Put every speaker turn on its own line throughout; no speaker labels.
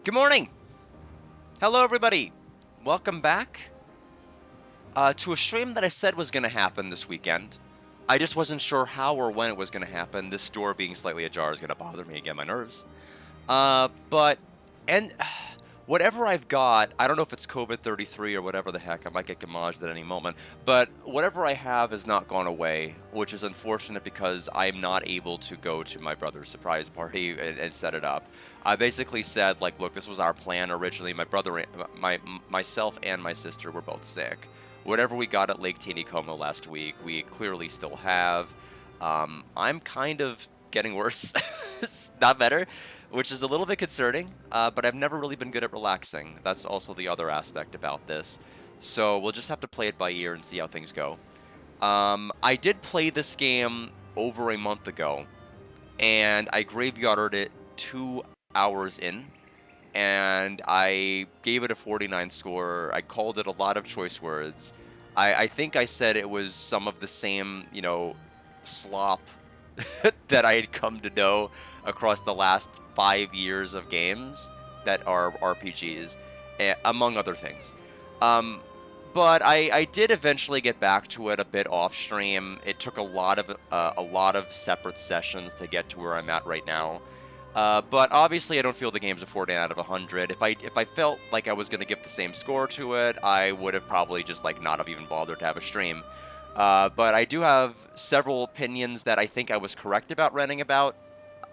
Good morning! Hello, everybody! Welcome back to a stream that I said was going to happen this weekend. I just wasn't sure how or when it was going to happen. This door being slightly ajar is going to bother me and get my nerves. And whatever I've got, I don't know if it's COVID-33 or whatever the heck, I might get gamaged at any moment, but whatever I have has not gone away, which is unfortunate because I'm not able to go to my brother's surprise party and set it up. I basically said, like, look, this was our plan originally. My brother, myself and my sister were both sick. Whatever we got at Lake Taneycomo last week, we clearly still have. I'm kind of getting worse, not better, which is a little bit concerning, but I've never really been good at relaxing. That's also the other aspect about this. So we'll just have to play it by ear and see how things go. I did play this game over a month ago, and I graveyarded it 2 hours in, and I gave it a 49 score. I called it a lot of choice words. I think I said it was some of the same, slop that I had come to know across the last 5 years of games that are RPGs, among other things. But I did eventually get back to it a bit off stream. It took a lot of separate sessions to get to where I'm at right now. But obviously I don't feel the game's a 14 out of 100. If I felt like I was going to give the same score to it, I would have probably just not have even bothered to have a stream. But I do have several opinions that I think I was correct about ranting about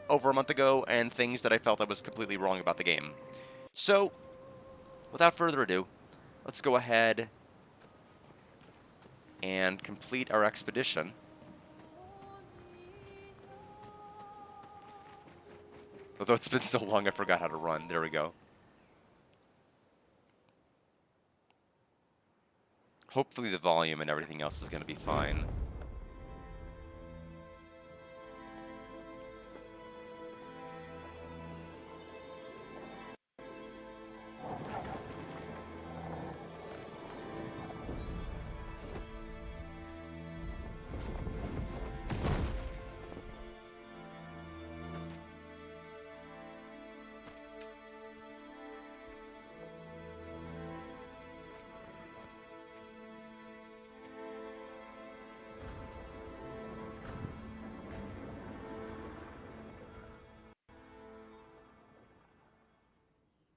over a month ago, and things that I felt I was completely wrong about the game. So, without further ado, let's go ahead and complete our expedition. Although it's been so long, I forgot how to run. There we go. Hopefully the volume and everything else is going to be fine.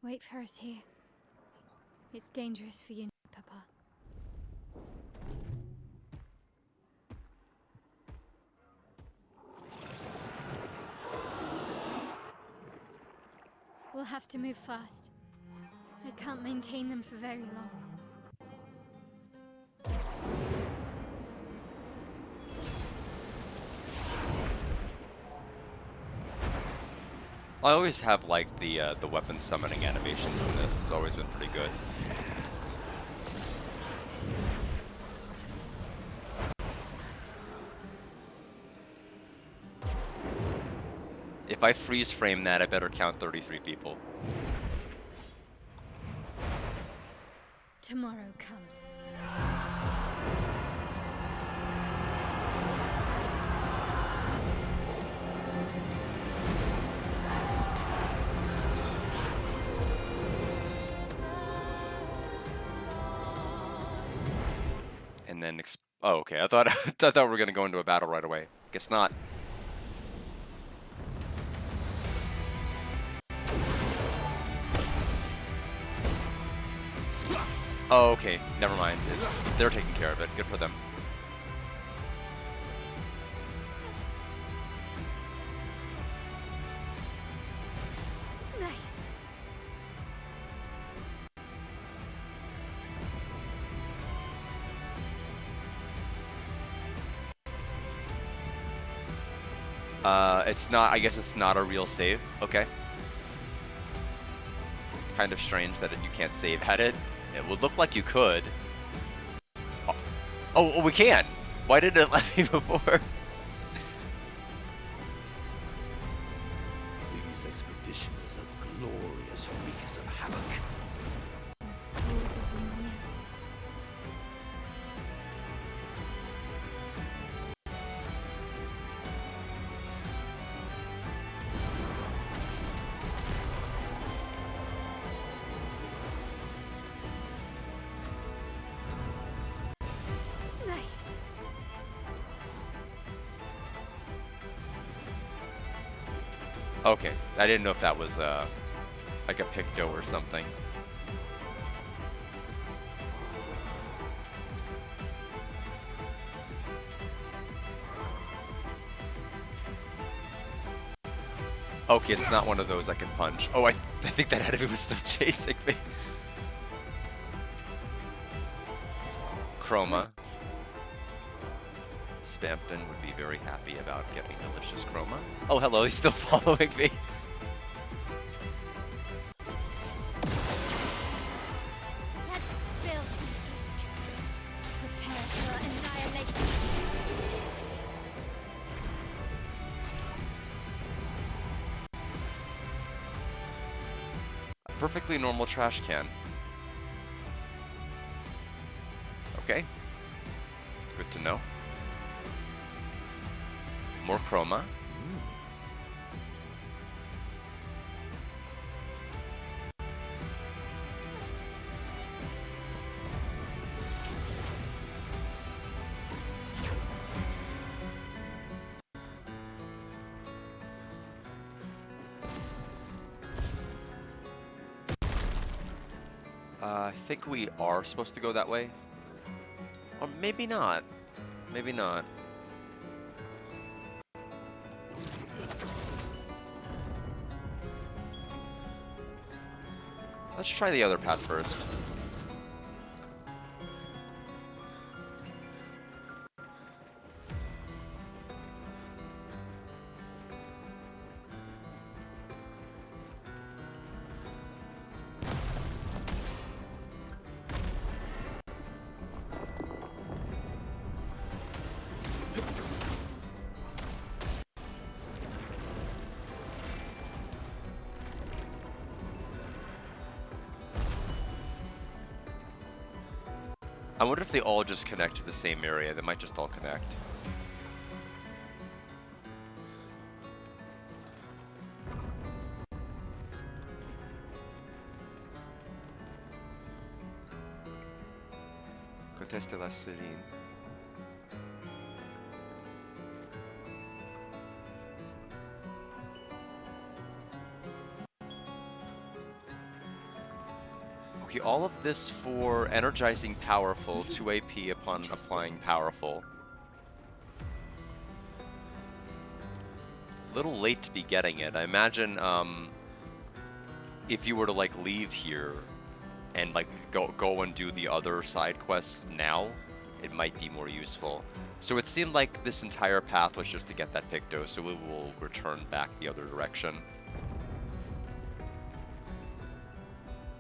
Wait for us here. It's dangerous for you, Papa. We'll have to move fast. I can't maintain them for very long.
I always have liked the weapon summoning animations in this. It's always been pretty good. If I freeze frame that, I better count 33 people.
Tomorrow comes.
And then, oh, okay. I thought we were gonna go into a battle right away. Guess not. Oh, okay. Never mind. They're taking care of it. Good for them.
Nice.
It's not, I guess it's not a real save. Okay. Kind of strange that you can't save at it. It would look like you could. Oh, we can! Why didn't it let me before?
These expeditions are glorious wreakers of havoc.
The sword of the near.
Okay, I didn't know if that was like a Picto or something. Okay, it's not one of those I can punch. Oh, I think that enemy was still chasing me. Chroma. Spampton would be very happy about getting delicious Chroma. Oh, hello, he's still following me.
That's filthy. Prepare for annihilation.
A perfectly normal trash can. Okay. Good to know. More Chroma. I think we are supposed to go that way. Or maybe not. Maybe not. Let's try the other path first. I wonder if they all just connect to the same area. They might just all connect. Conteste la Serine. Okay, all of this for energizing powerful, 2 AP upon applying powerful. A little late to be getting it. I imagine if you were to like leave here and like go and do the other side quests now, it might be more useful. So it seemed like this entire path was just to get that Picto, so we will return back the other direction.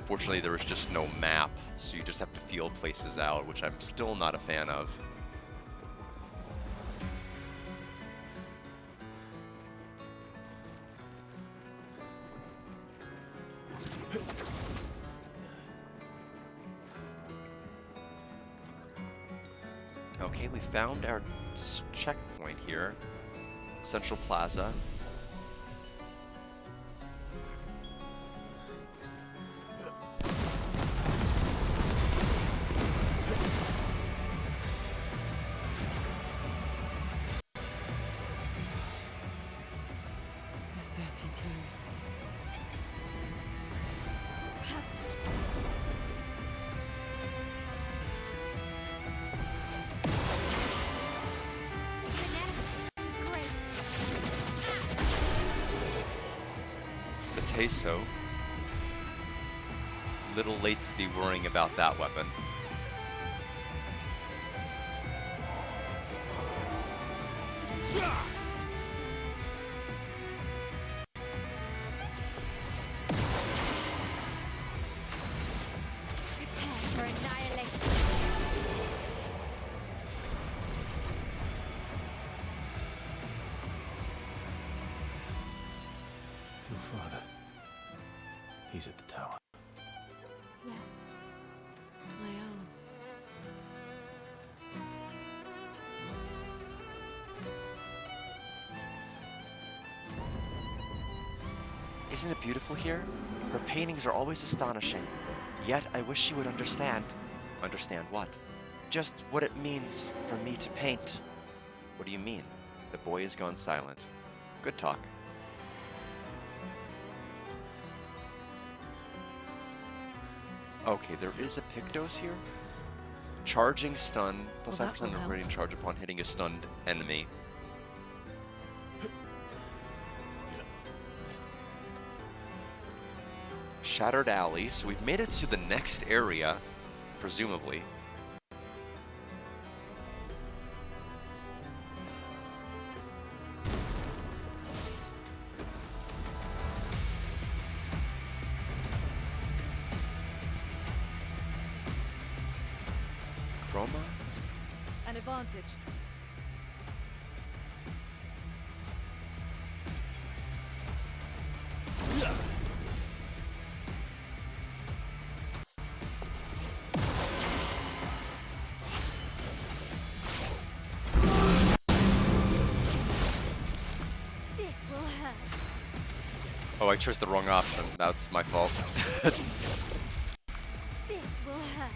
Fortunately, there is just no map, so you just have to feel places out, which I'm still not a fan of. Okay, we found our checkpoint here. Central Plaza. So little late to be worrying about that weapon.
Prepare for annihilation.
Your father. He's at the tower.
Yes. My own.
Isn't it beautiful here? Her paintings are always astonishing. Yet I wish she would understand. Understand what? Just what it means for me to paint. What do you mean? The boy has gone silent. Good talk. Okay, there is a Pictos here. Charging stun, plus
Well, that
5%
will
of
help.
radiant charge upon hitting a stunned enemy. Shattered Alley, so we've made it to the next area, presumably. Chroma?
An advantage.
This will hurt.
Oh, I chose the wrong option. That's my fault.
This will hurt.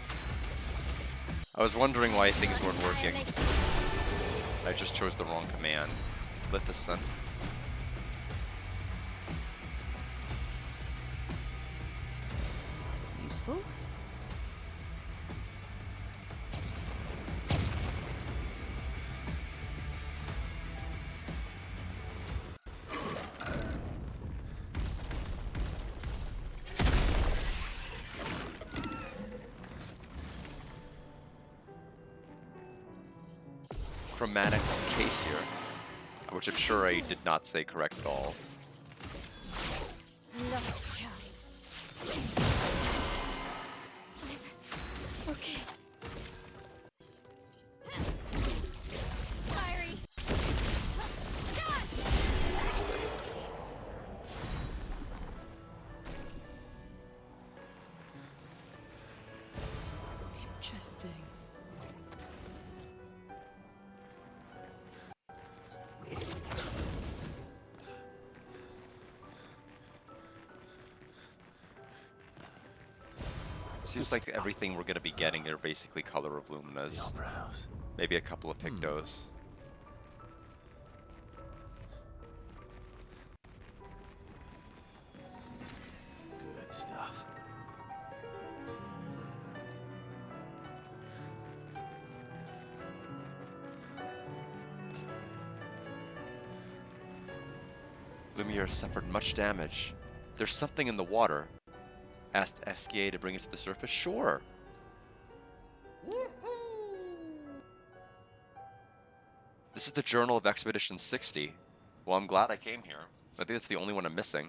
I was wondering why things weren't working.
Annihilation.
I just chose the wrong command. Lit the sun.
Useful.
Chromatic case here, which I'm sure I did not say correct at all.
Lost chance. Okay. Fiery. Dodge!
Interesting.
Seems like everything we're going to be getting are basically color of
The
luminas.
opera house.
Maybe a couple of Pictos.
Good stuff.
Lumiere suffered much damage. There's something in the water. Asked SKA to bring it to the surface? Sure. This is the Journal of Expedition 60. Well, I'm glad I came here. I think it's the only one I'm missing.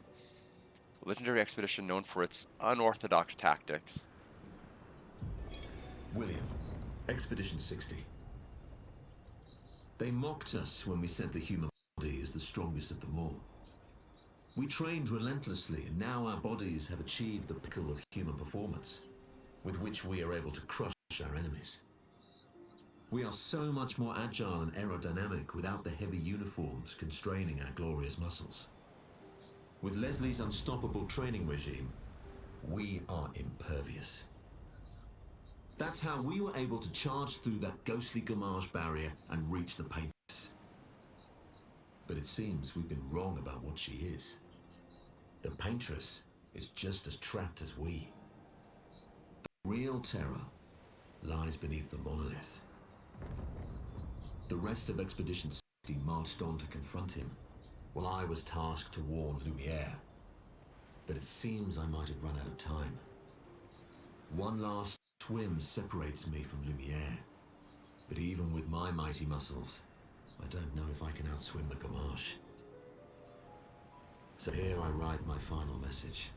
A legendary expedition known for its unorthodox tactics.
William, Expedition 60. They mocked us when we said the human body is the strongest of them all. We trained relentlessly, and now our bodies have achieved the pinnacle of human performance, with which we are able to crush our enemies. We are so much more agile and aerodynamic without the heavy uniforms constraining our glorious muscles. With Leslie's unstoppable training regime, we are impervious. That's how we were able to charge through that ghostly Gamage barrier and reach the Paintress. But it seems we've been wrong about what she is. The Paintress is just as trapped as we. The real terror lies beneath the monolith. The rest of Expedition 60 marched on to confront him, while I was tasked to warn Lumiere. But it seems I might have run out of time. One last swim separates me from Lumiere, but even with my mighty muscles, I don't know if I can outswim the Gamache. So here I write my final message.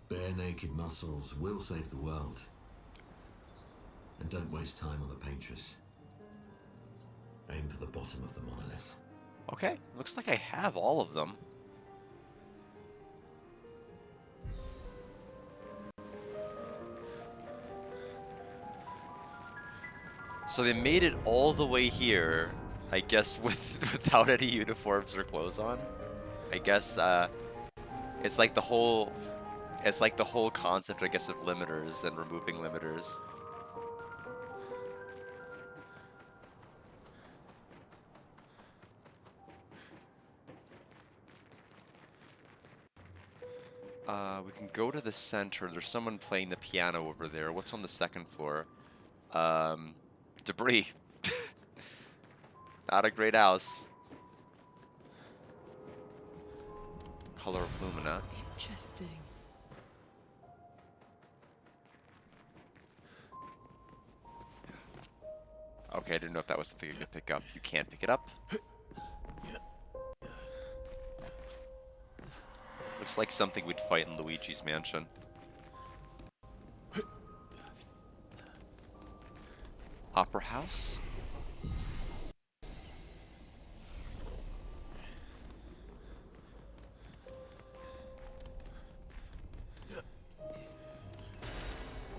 Bare naked muscles will save the world. And don't waste time on the Paintress. Aim for the bottom of the monolith.
Okay, looks like I have all of them. So they made it all the way here, I guess, without any uniforms or clothes on. I guess it's like the whole concept, I guess, of limiters and removing limiters. We can go to the center. There's someone playing the piano over there. What's on the second floor? Um, Debris. Not a great house. Color of Lumina.
Interesting.
Okay, I didn't know if that was something you could pick up. You can't pick it up. Looks like something we'd fight in Luigi's Mansion. Opera House?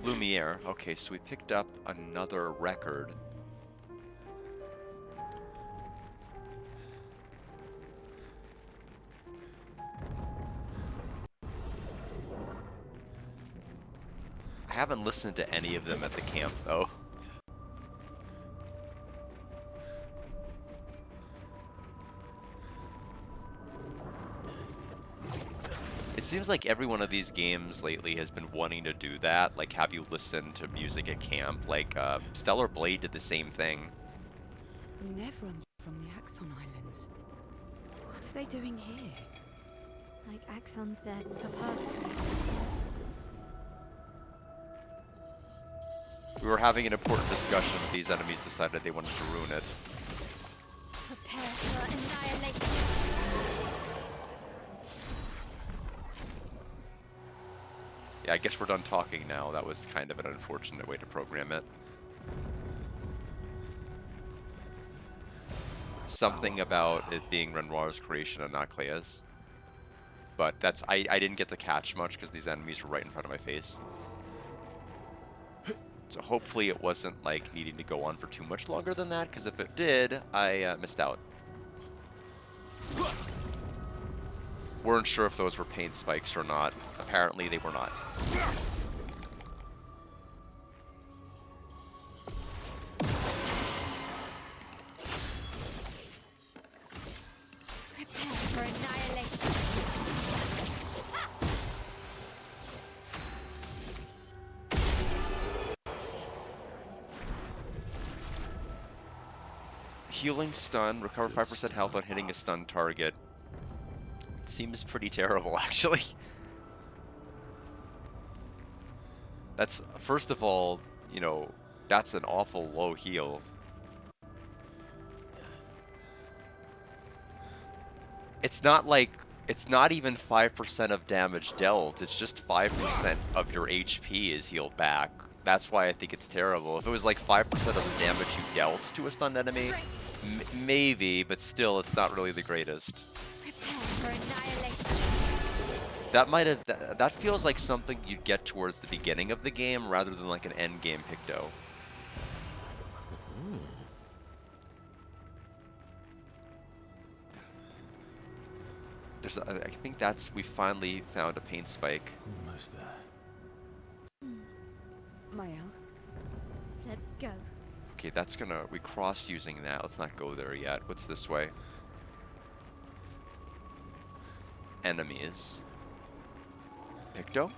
Lumiere. Okay, so we picked up another record. I haven't listened to any of them at the camp, though. It seems like every one of these games lately has been wanting to do that, like have you listen to music at camp. Like, Stellar Blade did the same thing.
Nevrons from the Axon Islands. What are they doing here?
Like Axon's their papa's creation.
We were having an important discussion, but these enemies decided they wanted to ruin it.
Prepare for annihilation.
Yeah, I guess we're done talking now. That was kind of an unfortunate way to program it. Something about it being Renoir's creation and not Clair's. But that's I didn't get to catch much because these enemies were right in front of my face. So hopefully it wasn't like needing to go on for too much longer than that, because if it did, I missed out. Weren't sure if those were paint spikes or not. Apparently they were not.
Prepare for annihilation.
Healing stun, recover 5% health on hitting a stun target. Seems pretty terrible, actually. That's, first of all, you know, that's an awful low heal. It's not like, it's not even 5% of damage dealt, it's just 5% of your HP is healed back. That's why I think it's terrible. If it was like 5% of the damage you dealt to a stunned enemy, maybe, but still, it's not really the greatest.
Prepare for annihilation.
That might have, that feels like something you'd get towards the beginning of the game rather than like an end game picto. There's, I think that's, we finally found a paint spike.
Almost there.
Mael?
Let's go.
Okay, that's gonna, we crossed using that. Let's not go there yet. What's this way? Enemies. Picto?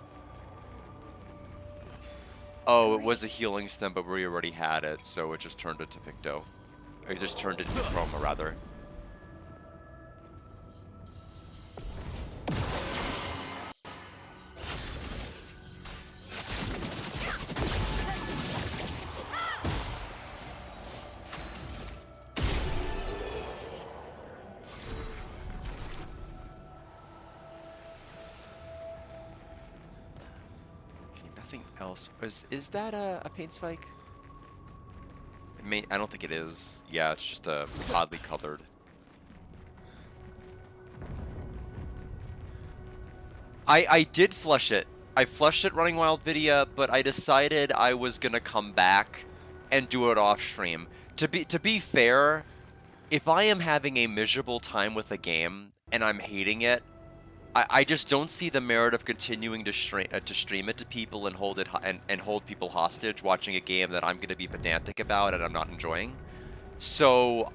Oh, it was a healing stem, but we already had it, so it just turned it to Picto. Or it just turned it into Chroma, rather. Nothing else. Is that a paint spike? I don't think it is. Yeah, it's just oddly colored. I did flush it. I flushed it running Wild Video, but I decided I was gonna come back and do it off stream. To be fair, if I am having a miserable time with a game and I'm hating it, I just don't see the merit of continuing to stream it to people and hold it and hold people hostage watching a game that I'm going to be pedantic about and I'm not enjoying. So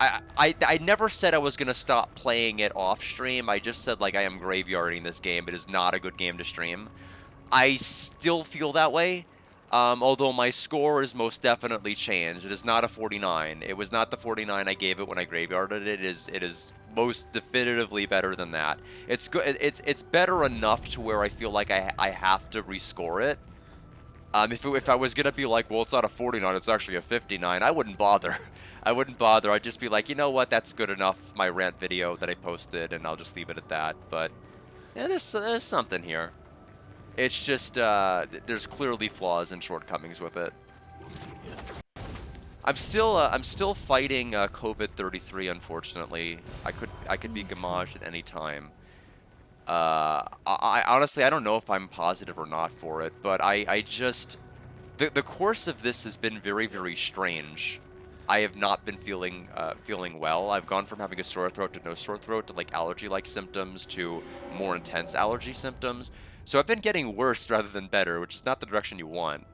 I never said I was gonna stop playing it off stream. I just said like I am graveyarding this game. It is not a good game to stream. I still feel that way. Although my score is most definitely changed. It is not a 49. It was not the 49 I gave it when I graveyarded it. It is most definitively better than that. It's good. It's better enough to where I feel like I have to rescore it. If I was gonna be like, well, it's not a 49, it's actually a 59, I wouldn't bother. I wouldn't bother. I'd just be like, you know what, that's good enough. My rant video that I posted, and I'll just leave it at that. But yeah, there's something here. It's just there's clearly flaws and shortcomings with it. I'm still fighting COVID-33. Unfortunately, I could be gamaged at any time. I honestly, I don't know if I'm positive or not for it, but I just the course of this has been very, very strange. I have not been feeling well. I've gone from having a sore throat to no sore throat to like allergy-like symptoms to more intense allergy symptoms. So I've been getting worse rather than better, which is not the direction you want.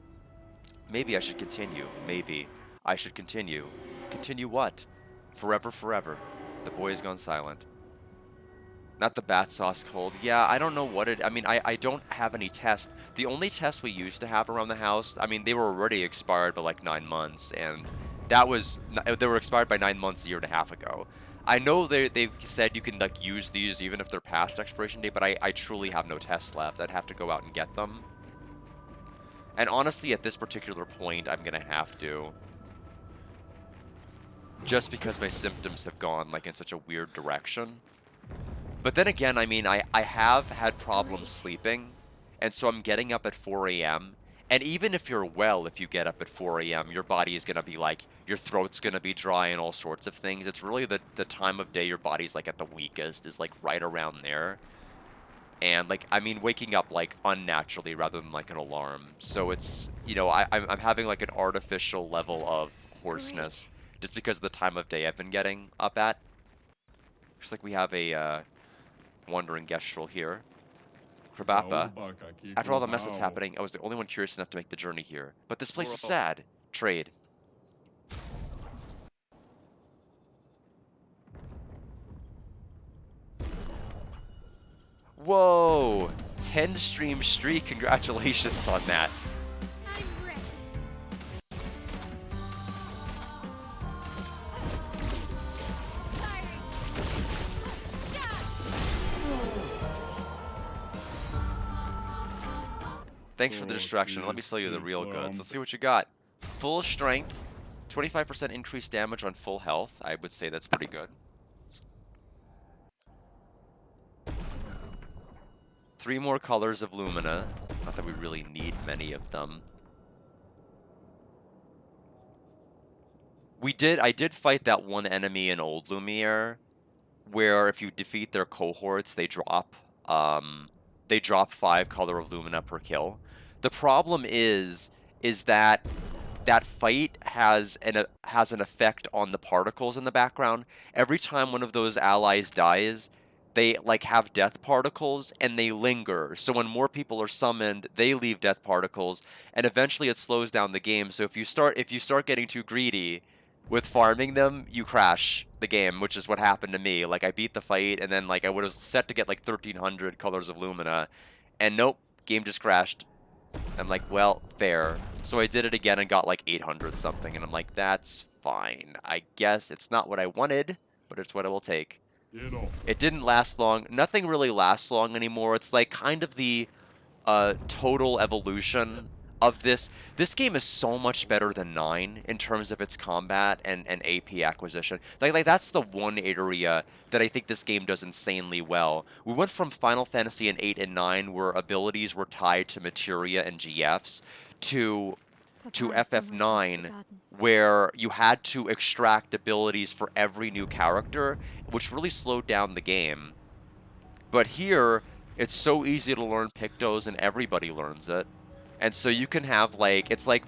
Maybe I should continue. Maybe I should continue. Continue what? Forever, forever. The boy has gone silent. Not the bat sauce cold. Yeah, I don't know what it... I mean, I don't have any tests. The only tests we used to have around the house, I mean, they were already expired by like 9 months, and that was... They were expired by 9 months a year and a half ago. I know they've said you can like use these even if they're past expiration date, but I truly have no tests left. I'd have to go out and get them. And honestly, at this particular point, I'm gonna have to. Just because my symptoms have gone like in such a weird direction. But then again, I mean, I have had problems sleeping, and so I'm getting up at 4 a.m. And even if you're well, if you get up at 4 a.m., your body is going to be like, your throat's going to be dry and all sorts of things. It's really the time of day your body's like at the weakest is like right around there. And like, I mean, waking up like unnaturally rather than like an alarm. So it's, you know, I'm having like an artificial level of hoarseness just because of the time of day I've been getting up at. Looks like we have a wandering gestrel here. Krabappa. After all the mess that's happening, I was the only one curious enough to make the journey here. But this place is sad. Trade. Whoa! 10 stream streak. Congratulations on that.
I'm ready. Firing.
Thanks for the distraction. Let me sell you the real goods. Let's see what you got. Full strength, 25% increased damage on full health. I would say that's pretty good. 3 more colors of Lumina. Not that we really need many of them. I did fight that one enemy in Old Lumiere, where if you defeat their cohorts, they drop 5 color of Lumina per kill. The problem is that that fight has an effect on the particles in the background. Every time one of those allies dies, they like have death particles and they linger. So when more people are summoned, they leave death particles, and eventually it slows down the game. So if you start getting too greedy with farming them, you crash the game, which is what happened to me. Like I beat the fight, and then like I would have set to get like 1300 colors of Lumina, and nope, game just crashed. I'm like, well, fair. So I did it again and got like 800 something, and I'm like, that's fine. I guess it's not what I wanted, but it's what I will take. It didn't last long. Nothing really lasts long anymore. It's like kind of the total evolution of this. This game is so much better than 9 in terms of its combat and AP acquisition. Like that's the one area that I think this game does insanely well. We went from Final Fantasy in 8 and 9, where abilities were tied to materia and GFs, to FF9, where you had to extract abilities for every new character, which really slowed down the game. But here, it's so easy to learn Pictos, and everybody learns it. And so you can have like, it's like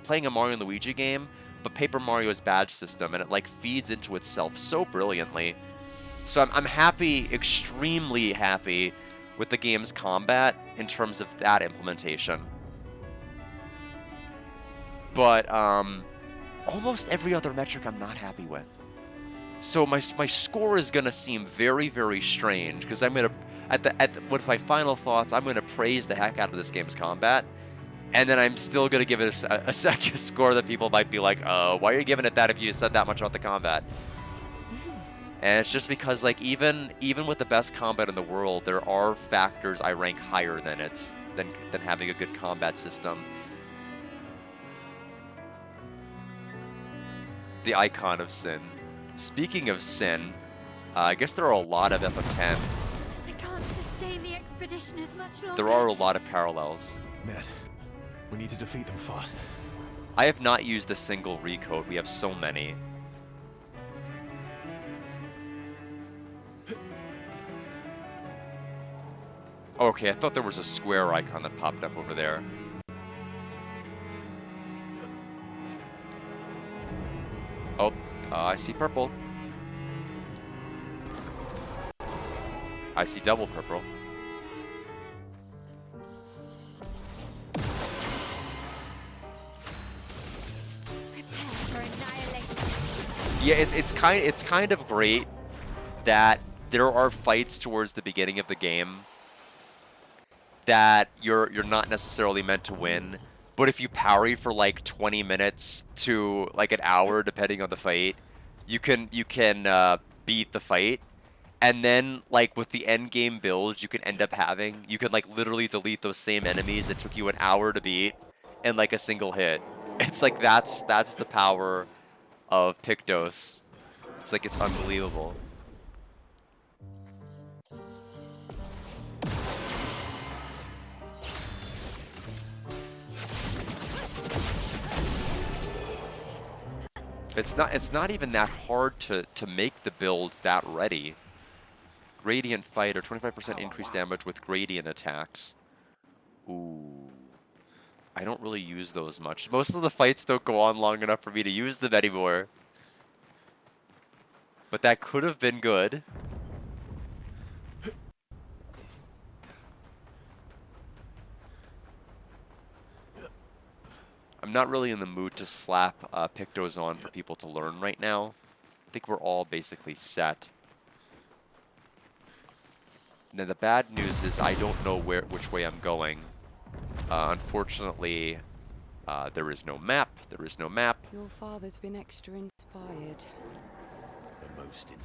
playing a Mario and Luigi game, but Paper Mario's badge system, and it like feeds into itself so brilliantly. So I'm happy, extremely happy with the game's combat in terms of that implementation. But almost every other metric I'm not happy with. So my score is gonna seem very, very strange because I'm gonna with my final thoughts, I'm gonna praise the heck out of this game's combat, and then I'm still gonna give it a second score that people might be like, why are you giving it that if you said that much about the combat? And it's just because, like, even with the best combat in the world, there are factors I rank higher than it, than having a good combat system. The icon of sin. Speaking of sin, I guess there are a lot of FF10.
I can't sustain the expedition as much longer.
There are a lot of parallels.
Ned, we need to defeat them fast.
I have not used a single recode. We have so many. Okay, I thought there was a square icon that popped up over there. Oh, I see purple. I see double purple.
Prepare for annihilation.
Yeah, it's kind of great that there are fights towards the beginning of the game that you're not necessarily meant to win, but if you parry for like 20 minutes to like an hour, depending on the fight, you can beat the fight. And then, like, with the end game builds you can end up having, you can, like, literally delete those same enemies that took you an hour to beat in, like, a single hit. It's like, that's the power of Pictos. It's like, it's unbelievable. It's not even that hard to make the builds that ready. Gradient fighter, 25% increased damage with gradient attacks. Ooh. I don't really use those much. Most of the fights don't go on long enough for me to use them anymore. But that could have been good. I'm not really in the mood to slap Pictos on for people to learn right now. I think we're all basically set. Now the bad news is I don't know which way I'm going. Unfortunately, there is no map. There is no map.
Your father's been extra inspired.
The most in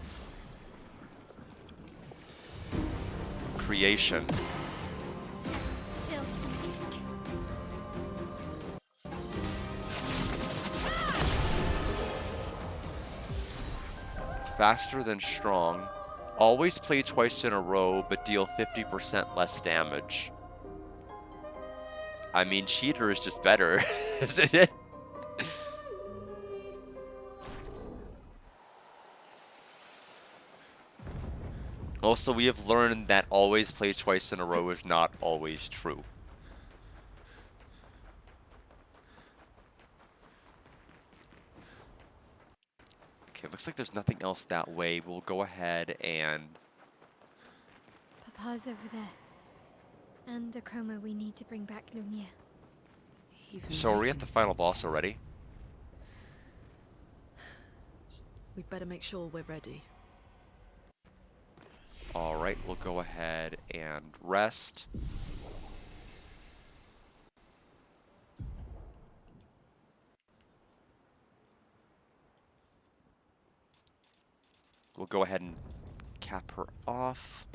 Creation.
Spill some ink.
Faster than strong. Always play twice in a row, but deal 50% less damage. I mean, cheater is just better, isn't it? Also, we have learned that always play twice in a row is not always true. Okay, looks like there's nothing else that way. We'll go ahead and...
Papa's over there. And the chroma we need to bring back Lumiere.
So are we at the final boss already?
We'd better make sure we're ready.
Alright, we'll go ahead and rest. We'll go ahead and cap her off.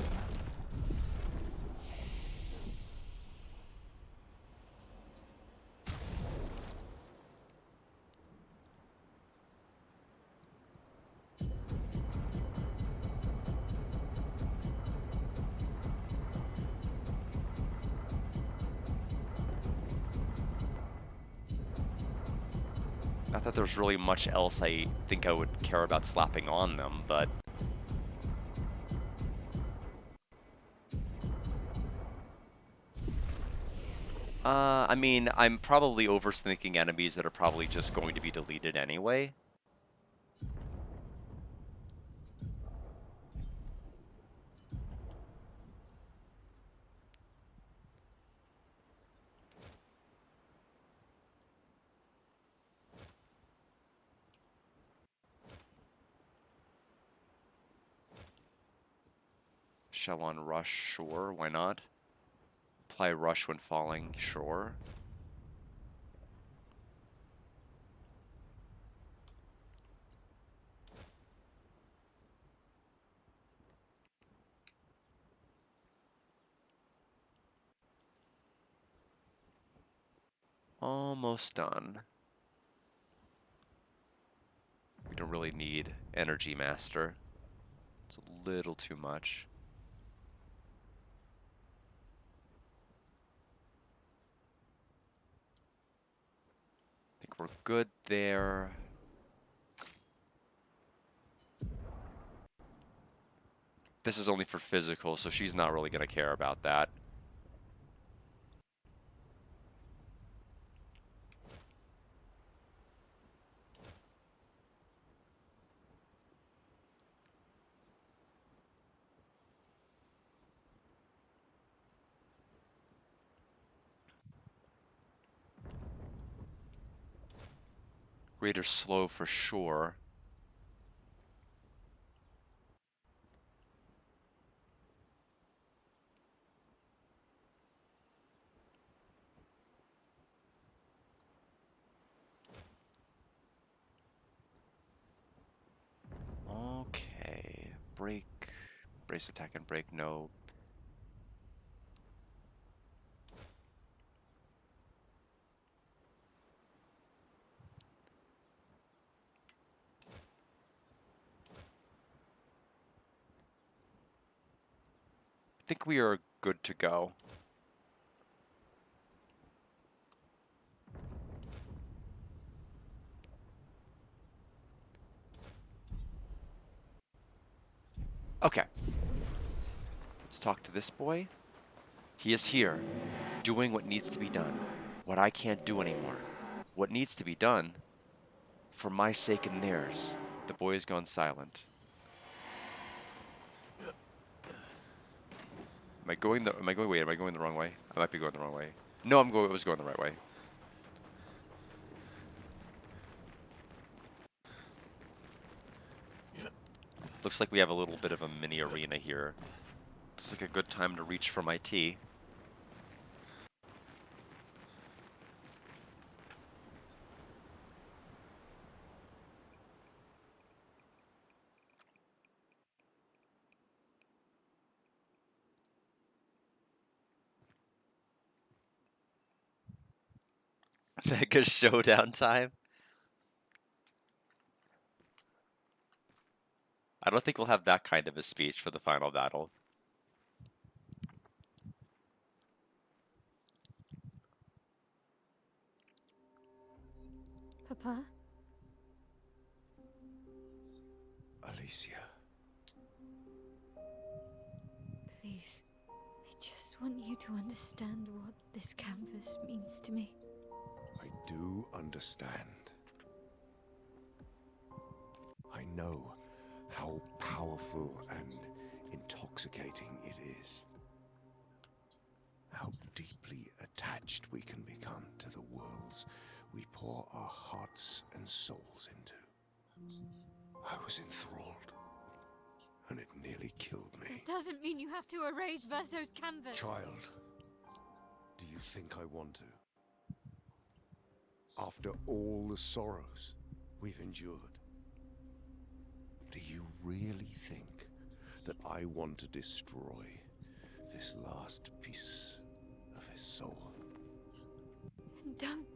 Not that there's really much else I think I would care about slapping on them, but... I mean, I'm probably overthinking enemies that are probably just going to be deleted anyway. Shell on rush, sure, why not? Apply rush when falling, sure. Almost done. We don't really need Energy Master. It's a little too much. I think we're good there. This is only for physical, so she's not really going to care about that. Raider slow for sure. Okay. Break. Brace attack and break, no. I think we are good to go. Okay. Let's talk to this boy. He is here, doing what needs to be done. What I can't do anymore. What needs to be done, for my sake and theirs. The boy has gone silent. Am I going the wrong way? I might be going the wrong way. No, I was going the right way. Looks like we have a little bit of a mini arena here. Looks like a good time to reach for my tea. Mega showdown time? I don't think we'll have that kind of a speech for the final battle.
Papa?
Alicia.
Please. I just want you to understand what this canvas means to me.
I do understand. I know how powerful and intoxicating it is. How deeply attached we can become to the worlds we pour our hearts and souls into. I was enthralled, and it nearly killed me.
It doesn't mean you have to erase Verso's canvas.
Child, do you think I want to? After all the sorrows we've endured, do you really think that I want to destroy this last piece of his soul?
Don't.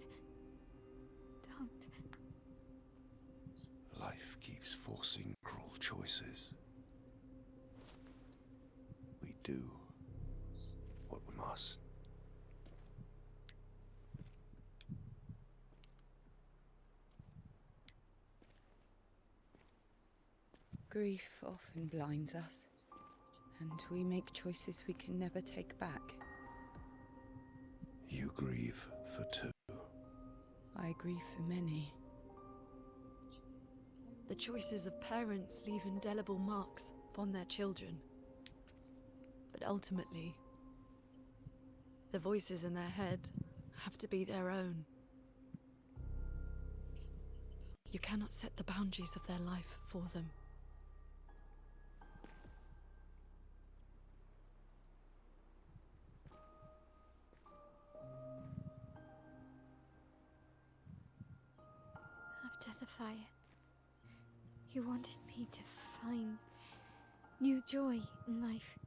Life keeps forcing cruel choices. We do what we must.
Grief often blinds us, and we make choices we can never take back.
You grieve for two.
I grieve for many.
The choices of parents leave indelible marks upon their children. But ultimately, the voices in their head have to be their own. You cannot set the boundaries of their life for them.
after the fire. You wanted me to find new joy in life.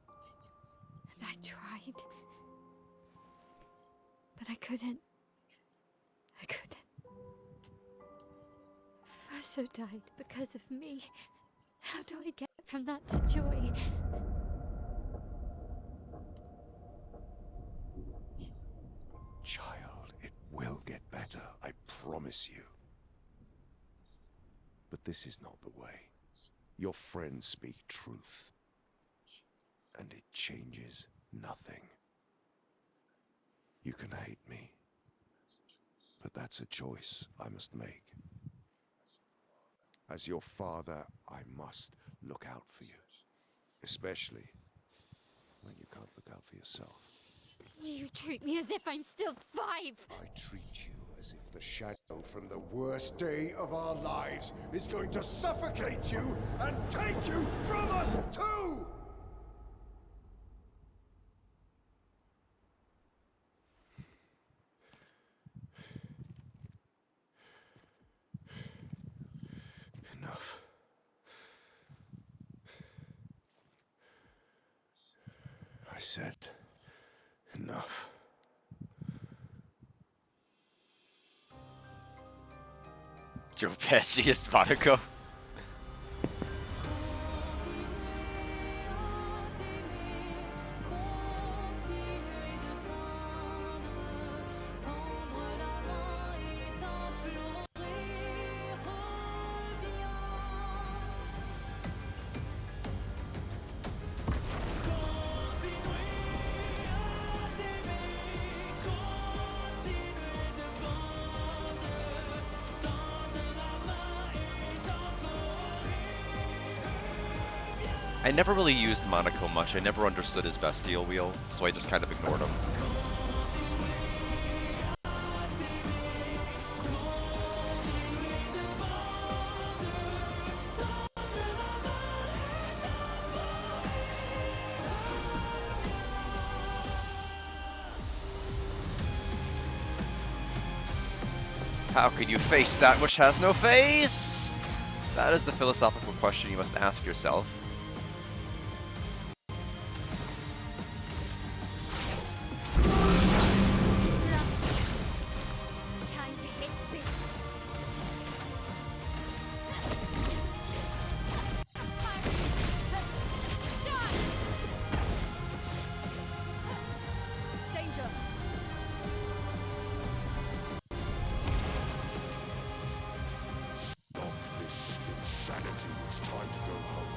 And I tried. But I couldn't. Verso died because of me. How do I get from that to joy?
Child, it will get better, I promise you. But this is not the way. Your friends speak truth. And it changes nothing. You can hate me. But that's a choice I must make. As your father, I must look out for you. Especially when you can't look out for yourself.
You treat me as if I'm still 5!
I treat you as if the shadow from the worst day of our lives is going to suffocate you and take you from us too! Enough. I said enough.
Joe Pesci as Monaco. I never really used Monaco much. I never understood his bestial wheel, so I just kind of ignored him. How can you face that which has no face? That is the philosophical question you must ask yourself.
Time to hit big.
Danger!
Stop this insanity. It's time to go home.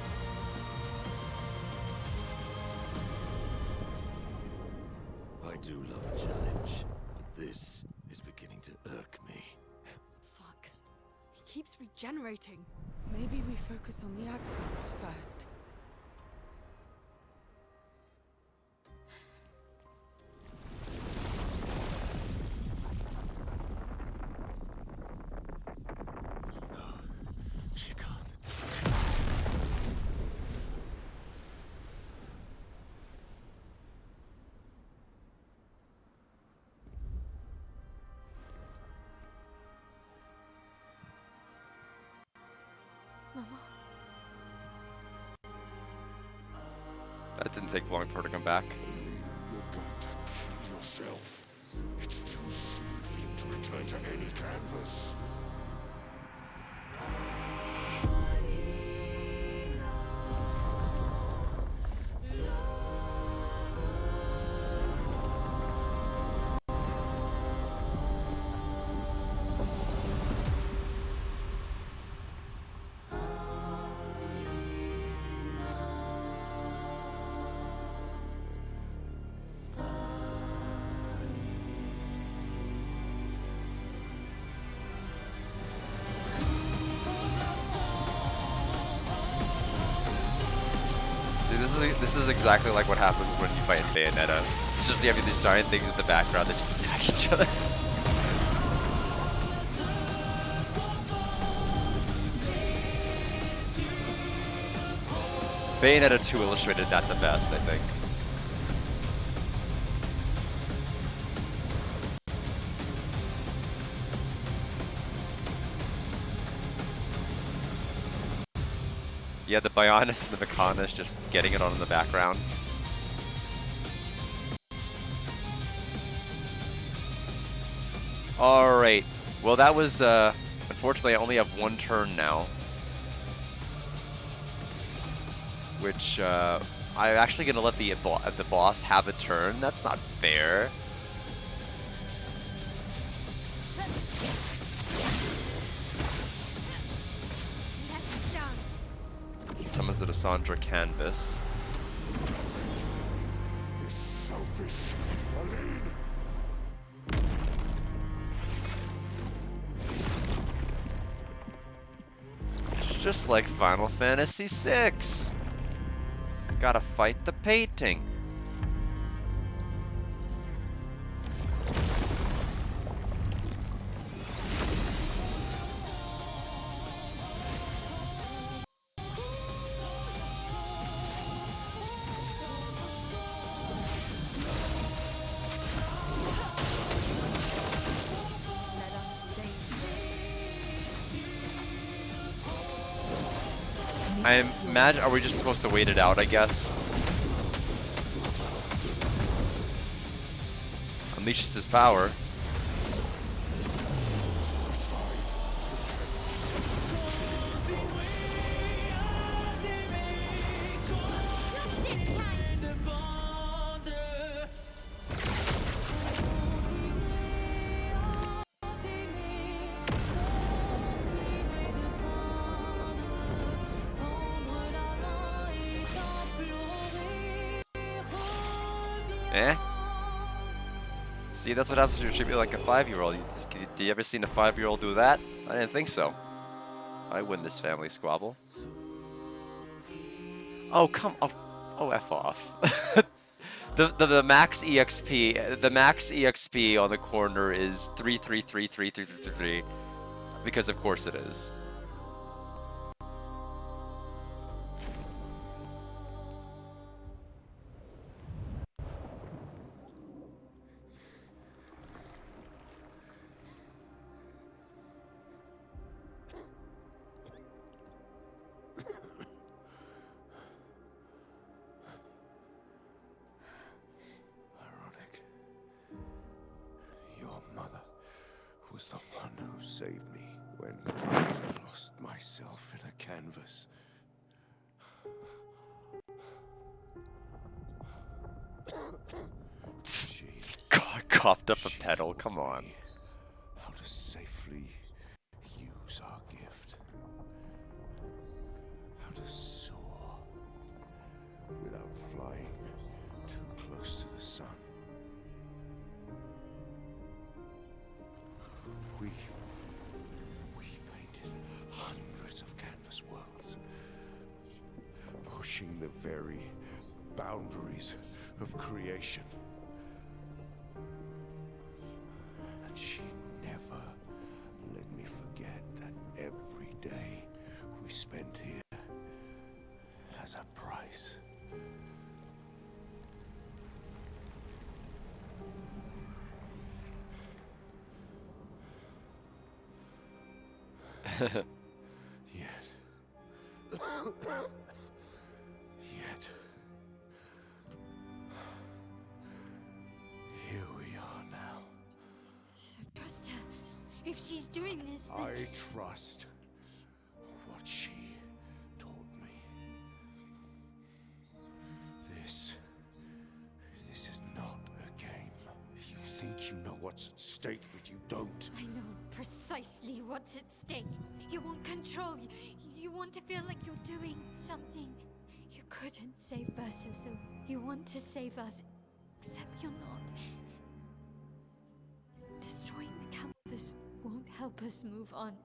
I do love a challenge, but this is beginning to irk me.
Fuck. He keeps regenerating.
Maybe we focus on the axons first.
She can't.
Mama.
That didn't take long for her to come back.
You're going to kill yourself. It's too soon for you to return to any canvas.
See, this is exactly like what happens when you fight Bayonetta. It's just you have these giant things in the background that just attack each other. Bayonetta 2 illustrated that the best, I think. Yeah, the Bionis and the Mechanis just getting it on in the background. Alright. Well, that was, unfortunately, I only have one turn now. Which, I'm actually going to let the boss have a turn. That's not fair.
Let's dance.
Summons the Cassandra canvas.
This selfish Aline.
It's just like Final Fantasy VI. Gotta fight the painting.
Let us stay.
I imagine, are we just supposed to wait it out, I guess? Unleashes his power.
Not this time.
Eh? See, that's what happens when you treat me like a 5-year-old. Do you ever seen a 5-year-old do that? I didn't think so. I win this family squabble. Oh, come on. Oh, F off. the max EXP, the max EXP on the corner is 3333333, because of course it is.
Ironic. Your mother was the one who saved me when I lost myself in a canvas. She
God, coughed up a
She
pedal,
taught
come on.
me how to safely use our gift. How to soar without flying too close to the sun. We painted hundreds of canvas worlds, pushing the very boundaries of creation. And she never let me forget that every day we spent here has a price. Yet, here we are now.
So trust her. If she's doing this, then
I trust what she taught me. This is not a game. You think you know what's at stake, but you don't.
I know precisely what's at stake. You want control. You want to feel like you're doing something. You couldn't save Verso, so you want to save us. Except you're not. Destroying the campus won't help us move on.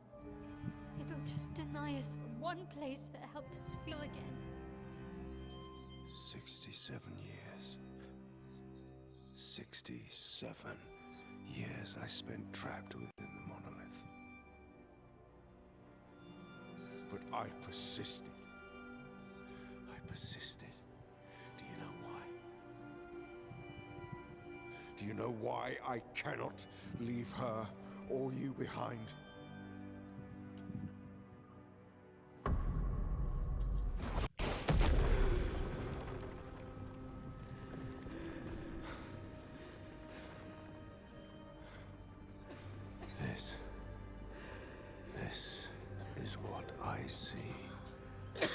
It'll just deny us the one place that helped us feel again.
67 years. 67 years I spent trapped within the monolith. But I persisted. I persisted. Do you know why? Do you know why I cannot leave her or you behind? I see every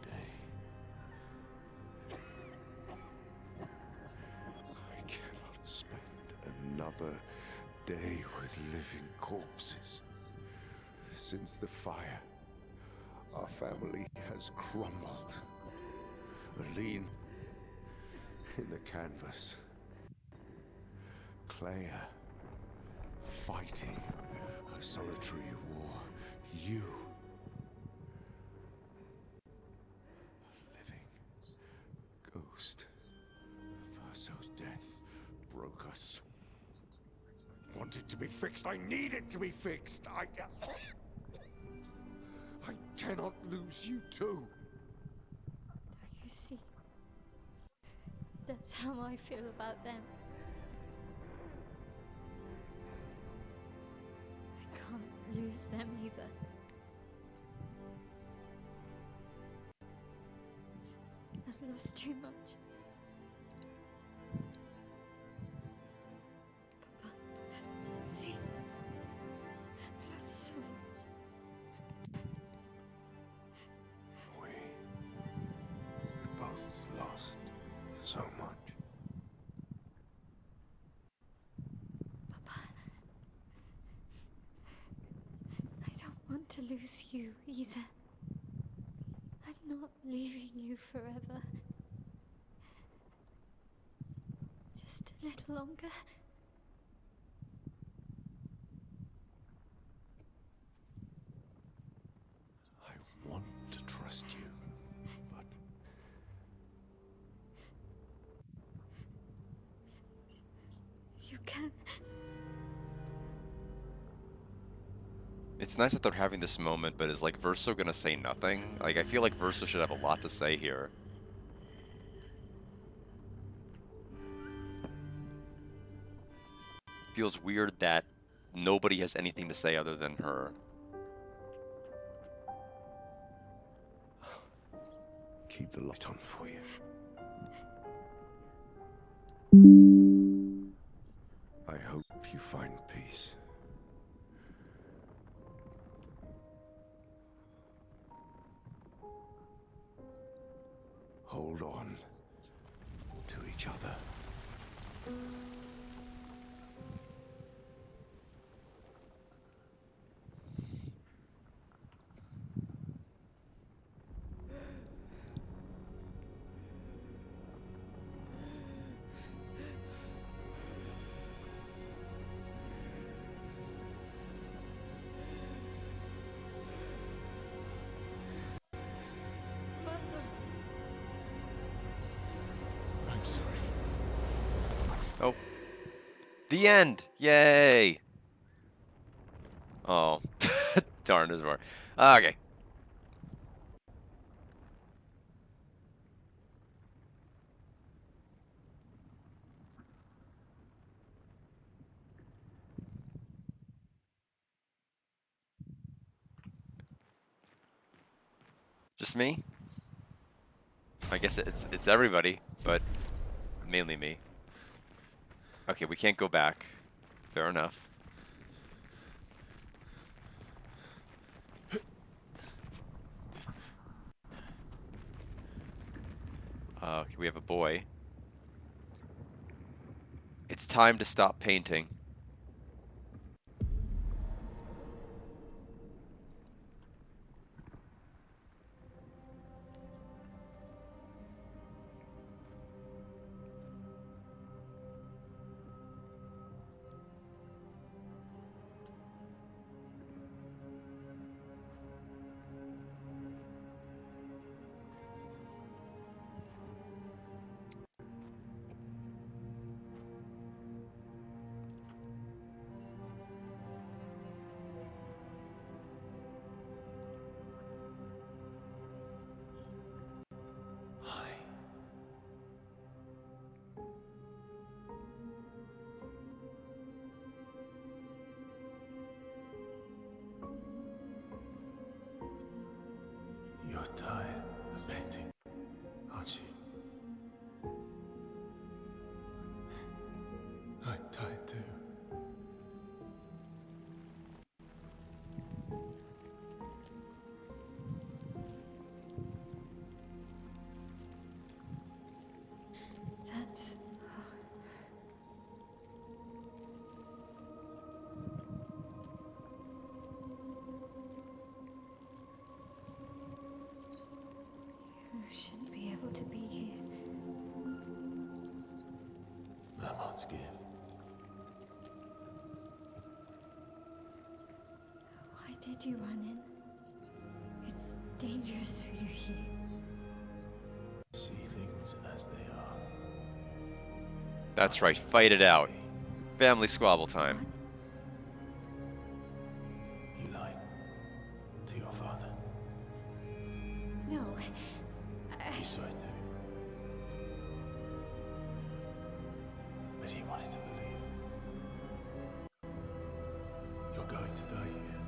day. I cannot spend another day with living corpses. Since the fire, our family has crumbled. A lean in the canvas. Clair, fighting a solitary war. You, a living ghost. Verso's death broke us. Wanted to be fixed. I need it to be fixed. I cannot lose you too.
Don't you see? That's how I feel about them. I can't lose them either. I've lost too much. Papa, see? I've lost so much.
We both lost so much.
Papa, I don't want to lose you either. I'm not leaving you forever. Just a little longer.
I want to trust you, but
You can.
It's nice that they're having this moment, but is like Verso gonna say nothing? Like, I feel like Verso should have a lot to say here. Feels weird that nobody has anything to say other than her.
keep the light on for you. I hope you find peace. Hold on to each other.
Verso!
I'm sorry.
Oh. The end! Yay! Oh. Darn, there's more. Okay. Just me? I guess it's everybody, but mainly me. Okay, we can't go back. Fair enough. Okay, we have a boy. It's time to stop painting.
Hi. You're tired of painting, aren't you? I'm tired too.
Why did you run in? It's dangerous for you here.
See things as they are.
That's right, fight it out. Family squabble time.
You lied to your father.
No.
You saw it too. But he wanted to believe. You're going to die here.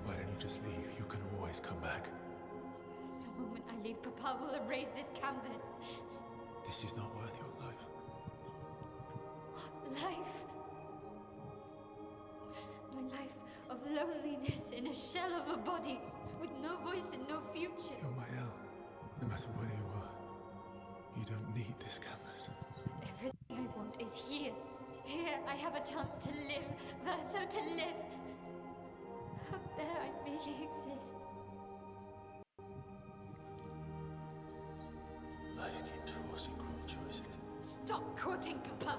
Why don't you just leave? You can always come back.
The moment I leave, Papa will erase this canvas.
This is not worth your life.
Life. My life of loneliness in a shell of a body, with no voice and no future.
You're Mael. No matter where you are, you don't need this canvas.
But everything I want is here. Here I have a chance to live, Verso to live. Up there I really exist.
Life keeps forcing cruel choices.
Stop quoting Papa.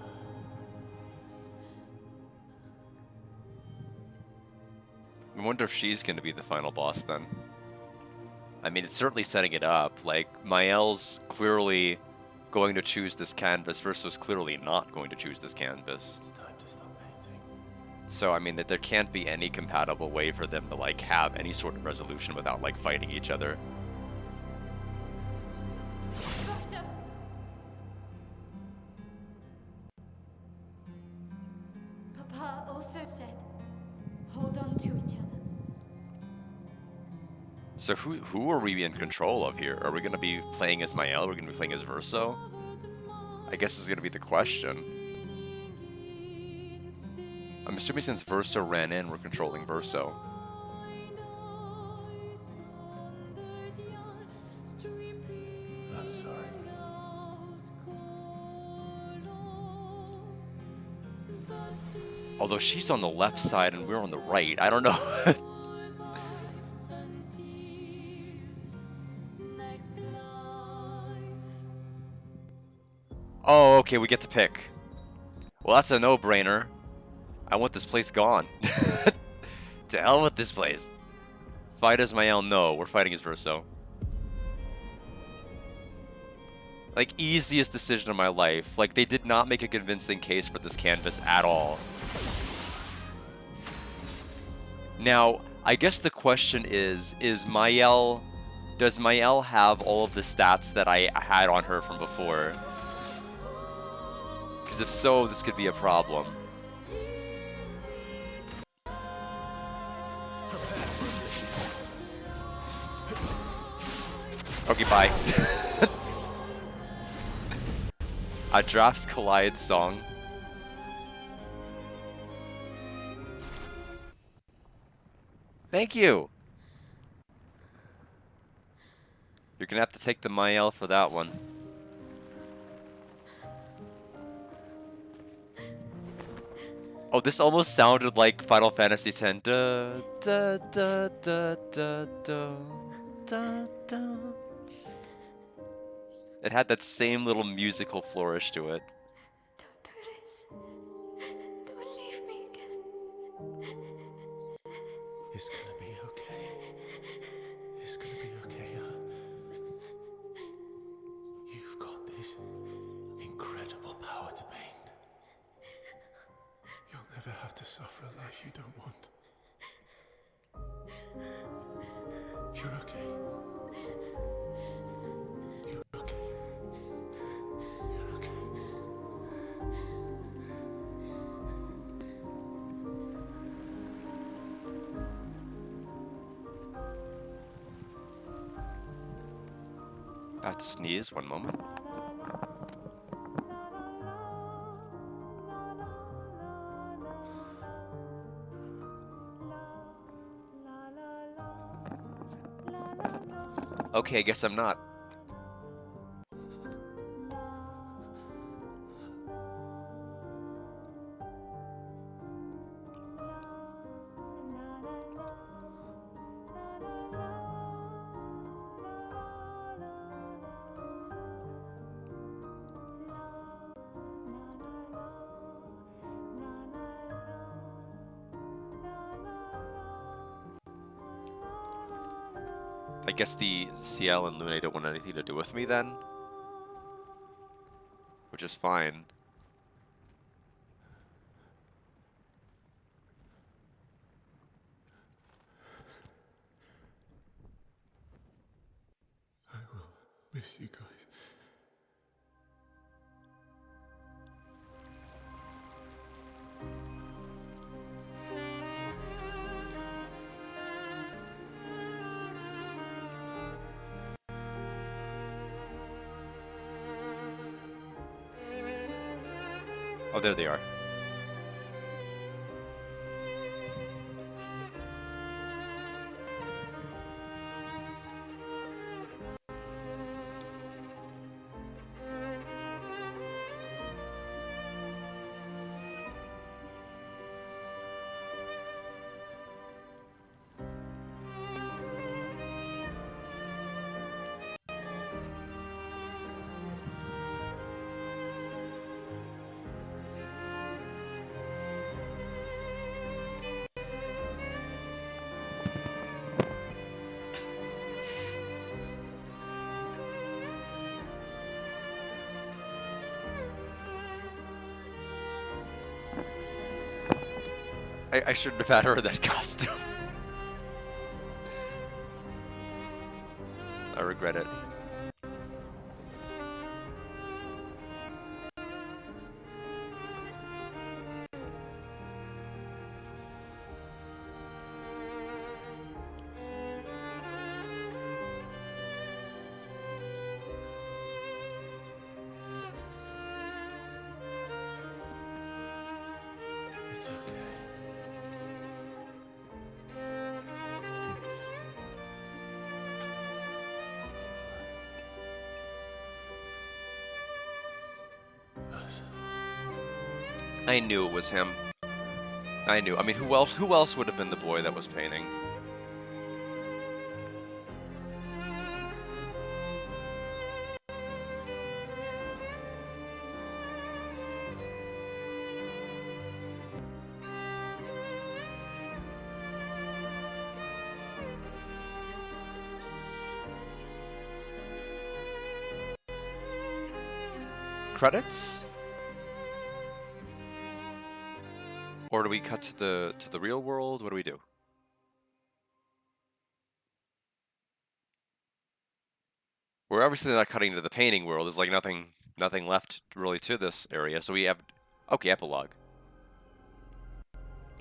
I wonder if she's going to be the final boss then. I mean, it's certainly setting it up. Like, Mael's clearly going to choose this canvas versus clearly not going to choose this canvas.
It's time to stop painting.
So, I mean, that there can't be any compatible way for them to, like, have any sort of resolution without, like, fighting each other.
Verso! Papa also said, hold on to each other.
So who are we in control of here? Are we going to be playing as Mael? Are we going to be playing as Verso? I guess is going to be the question. I'm assuming since Verso ran in, we're controlling Verso.
I'm sorry.
Although she's on the left side and we're on the right. I don't know. Oh, okay, we get to pick. Well, that's a no-brainer. I want this place gone. To hell with this place. Fight as Mael? No, we're fighting as Verso. Like, easiest decision of my life. Like, they did not make a convincing case for this canvas at all. Now, I guess the question is Mael... Does Mael have all of the stats that I had on her from before? Because if so, this could be a problem. Okay, bye. A Drafts Collide song. Thank you! You're gonna have to take the Mael for that one. Oh, this almost sounded like Final Fantasy X. Da, da, da, da, da, da, da, da. It had that same little musical flourish to it.
Don't do this. Don't leave me again.
It's gonna be okay. It's gonna be okay, huh? You've got this incredible power to paint. You'll never have to suffer a life you don't want. You're okay. You're okay. You're okay.
I have to sneeze one moment. Okay, I guess I'm not. I guess the CL and Lune don't want anything to do with me then, which is fine.
I will miss you guys.
Oh, there they are. I shouldn't have had her in that costume. I regret it.
It's okay. It's over. Us.
I knew it was him. I knew. I mean, who else? Who else would have been the boy that was painting? Credits? Or do we cut to the real world? What do we do? We're obviously not cutting to the painting world. There's like nothing left really to this area. So we have okay, epilogue.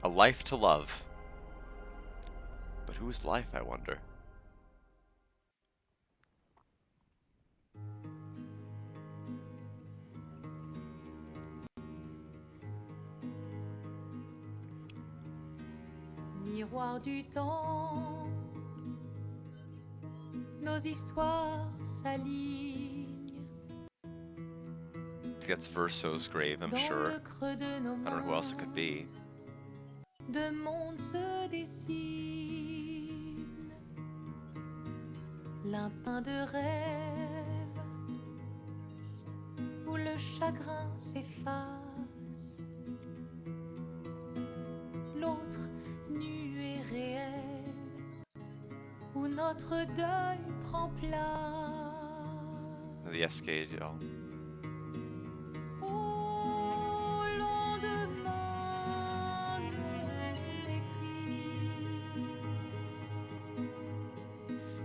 A life to love. But whose life, I wonder?
Miroir du temps, nos histoires s'alignent.
That's Verso's grave, I'm
Dans
sure.
le creux de nos
I don't know who else it could be.
Deux mondes se dessinent, l'un peint de rêve, où le chagrin s'efface, l'autre nu et réel, où notre deuil prend place.
The Escade, oh.
Au lendemain non écrit,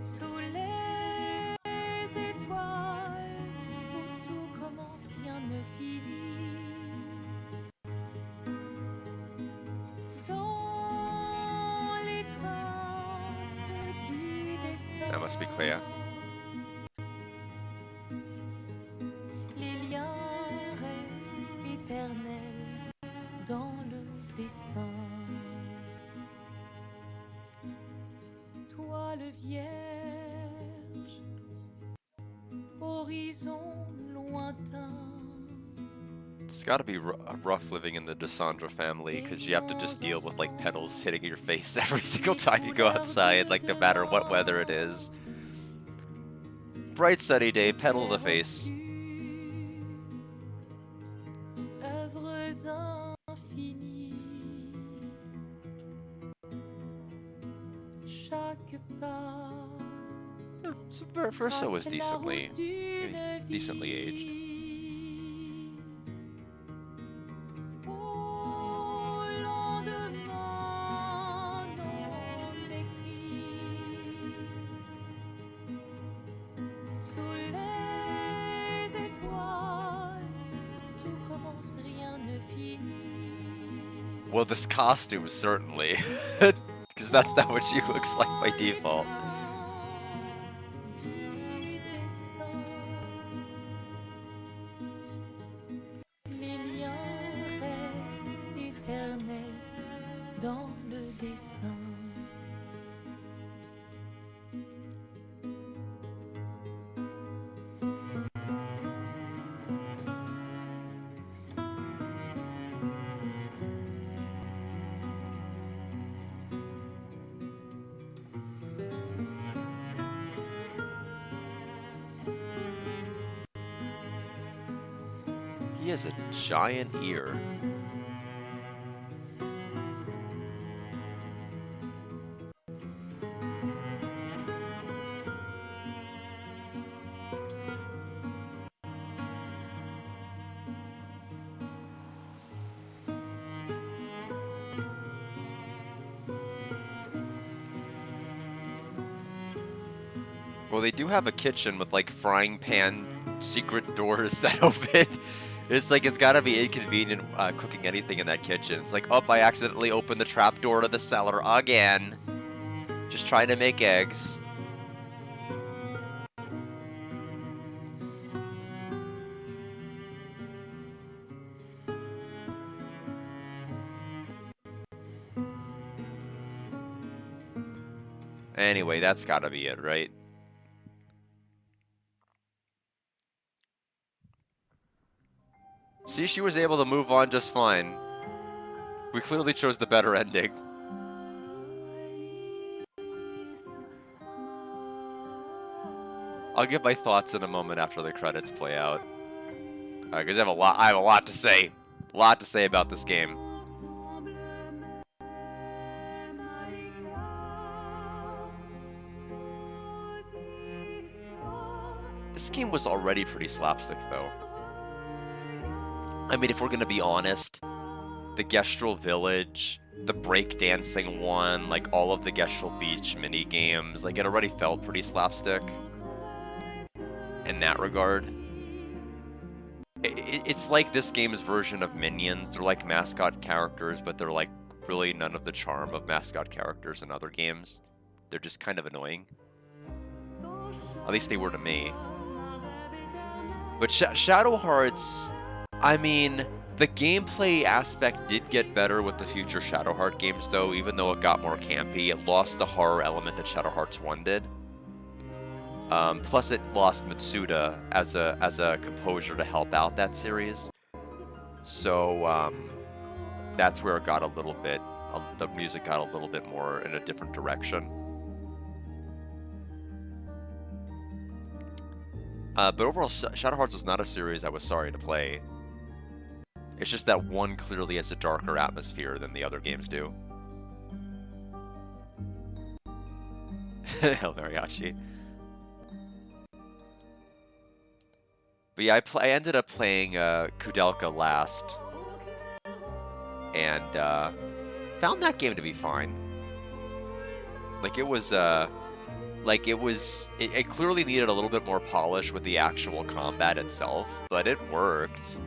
sous les étoiles où tout commence, rien ne finit. Dans l'étreinte du destin.
That must be Clair.
Les liens restent éternels dans le dessin. Toile vierge, horizon lointain.
It's got to be rough living in the Desandra family because you have to just deal with like petals hitting your face every single time you go outside, like no matter what weather it is. Bright sunny day, petal to the face.
Œuvres infinies, chaque pas
So Verso was
trace la route
decently aged.
vie. Au lendemain non écrit, sous les étoiles, tout commence, rien ne finit.
Well, this costume certainly, because that's not what she looks like by default.
Du destin, les liens restent éternels dans le dessin.
He has a giant ear. Well, they do have a kitchen with like frying pan secret doors that open. It's like it's gotta be inconvenient cooking anything in that kitchen. It's like, oh, I accidentally opened the trap door to the cellar again. Just trying to make eggs. Anyway, that's gotta be it, right? See, she was able to move on just fine. We clearly chose the better ending. I'll give my thoughts in a moment after the credits play out. Because I have a lot to say. A lot to say about this game. This game was already pretty slapstick, though. I mean, if we're gonna be honest, the Gestrel Village, the breakdancing one, like all of the Gestrel Beach mini games, like it already felt pretty slapstick in that regard. It's like this game's version of Minions. They're like mascot characters, but they're like really none of the charm of mascot characters in other games. They're just kind of annoying. At least they were to me. But Shadow Hearts, I mean, the gameplay aspect did get better with the future Shadow Heart games, though, even though it got more campy. It lost the horror element that Shadow Hearts 1 did. Plus, it lost Mitsuda as a composer to help out that series. So, that's where it got a little bit, the music got a little bit more in a different direction. But overall, Shadow Hearts was not a series I was sorry to play. It's just that one clearly has a darker atmosphere than the other games do. El Mariachi. But yeah, I ended up playing Kudelka last. And found that game to be fine. Like, it was... it clearly needed a little bit more polish with the actual combat itself, but it worked.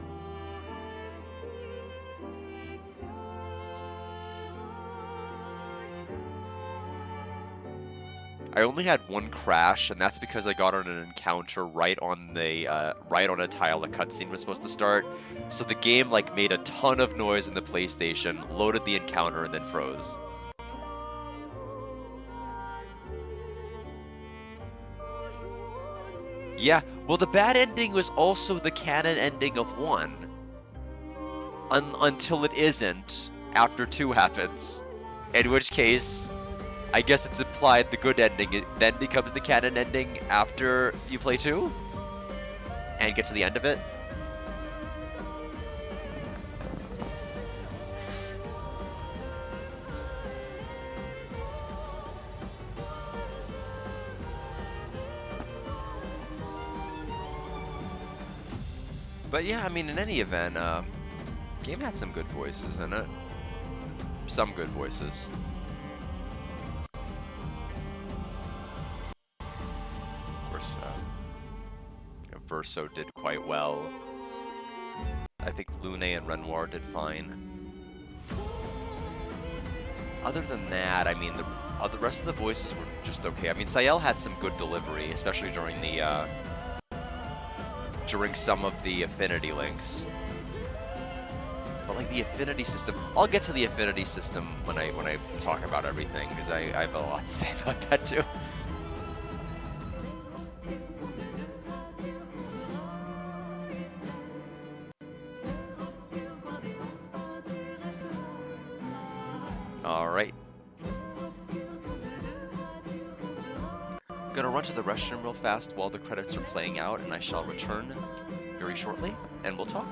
I only had one crash, and that's because I got on an encounter right on a tile the cutscene was supposed to start. So the game like made a ton of noise in the PlayStation, loaded the encounter, and then froze. Yeah, well, the bad ending was also the canon ending of 1. Until it isn't, after 2 happens. In which case, I guess it's implied the good ending then becomes the canon ending after you play 2? And get to the end of it? But yeah, I mean, in any event, game had some good voices in it. Some good voices. Of course, Verso did quite well. I think Lune and Renoir did fine. Other than that, I mean, the rest of the voices were just okay. I mean, Sayel had some good delivery, especially during the during some of the affinity links. But like the affinity system, I'll get to the affinity system when I talk about everything, because I have a lot to say about that too. All right. Gonna run to the restroom real fast while the credits are playing out, and I shall return very shortly, and we'll talk.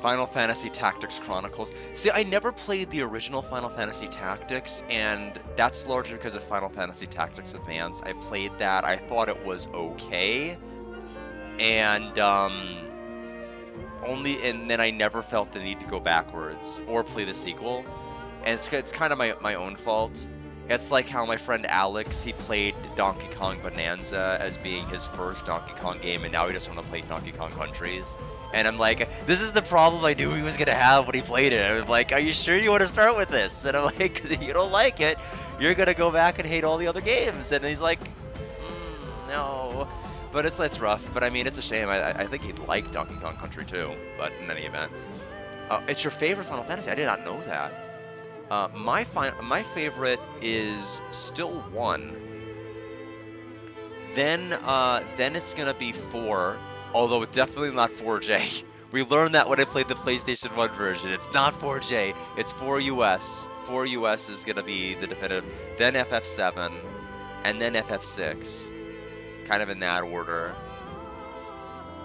Final Fantasy Tactics Chronicles. See, I never played the original Final Fantasy Tactics, and that's largely because of Final Fantasy Tactics Advance. I played that, I thought it was okay, and and then I never felt the need to go backwards or play the sequel, and it's kind of my own fault. It's like how my friend Alex, he played Donkey Kong Bonanza as being his first Donkey Kong game, and now he just want to play Donkey Kong Countries. And I'm like, this is the problem I knew he was going to have when he played it. I was like, are you sure you want to start with this? And I'm like, if you don't like it, you're going to go back and hate all the other games. And he's like, no. But it's rough. But I mean, it's a shame. I think he'd like Donkey Kong Country too. But in any event. It's your favorite Final Fantasy? I did not know that. My favorite is still 1. Then it's going to be 4. Although it's definitely not 4J. We learned that when I played the PlayStation 1 version. It's not 4J, it's 4US. 4US is going to be the definitive. Then FF7, and then FF6. Kind of in that order.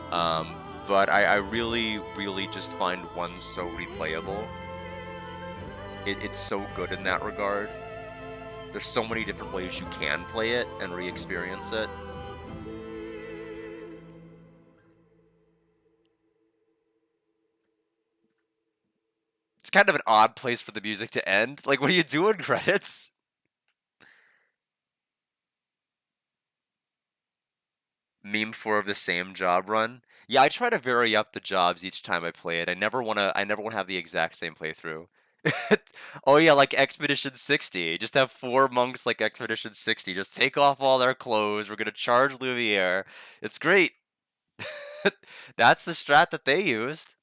But I really, really just find 1 so replayable. It's so good in that regard. There's so many different ways you can play it and re-experience it. It's kind of an odd place for the music to end. Like, what are you doing, credits? Meme 4 of the same job run. Yeah, I try to vary up the jobs each time I play it. I never wanna have the exact same playthrough. Oh yeah, like Expedition 60. Just have 4 monks like Expedition 60. Just take off all their clothes. We're gonna charge Lumiere. It's great. That's the strat that they used.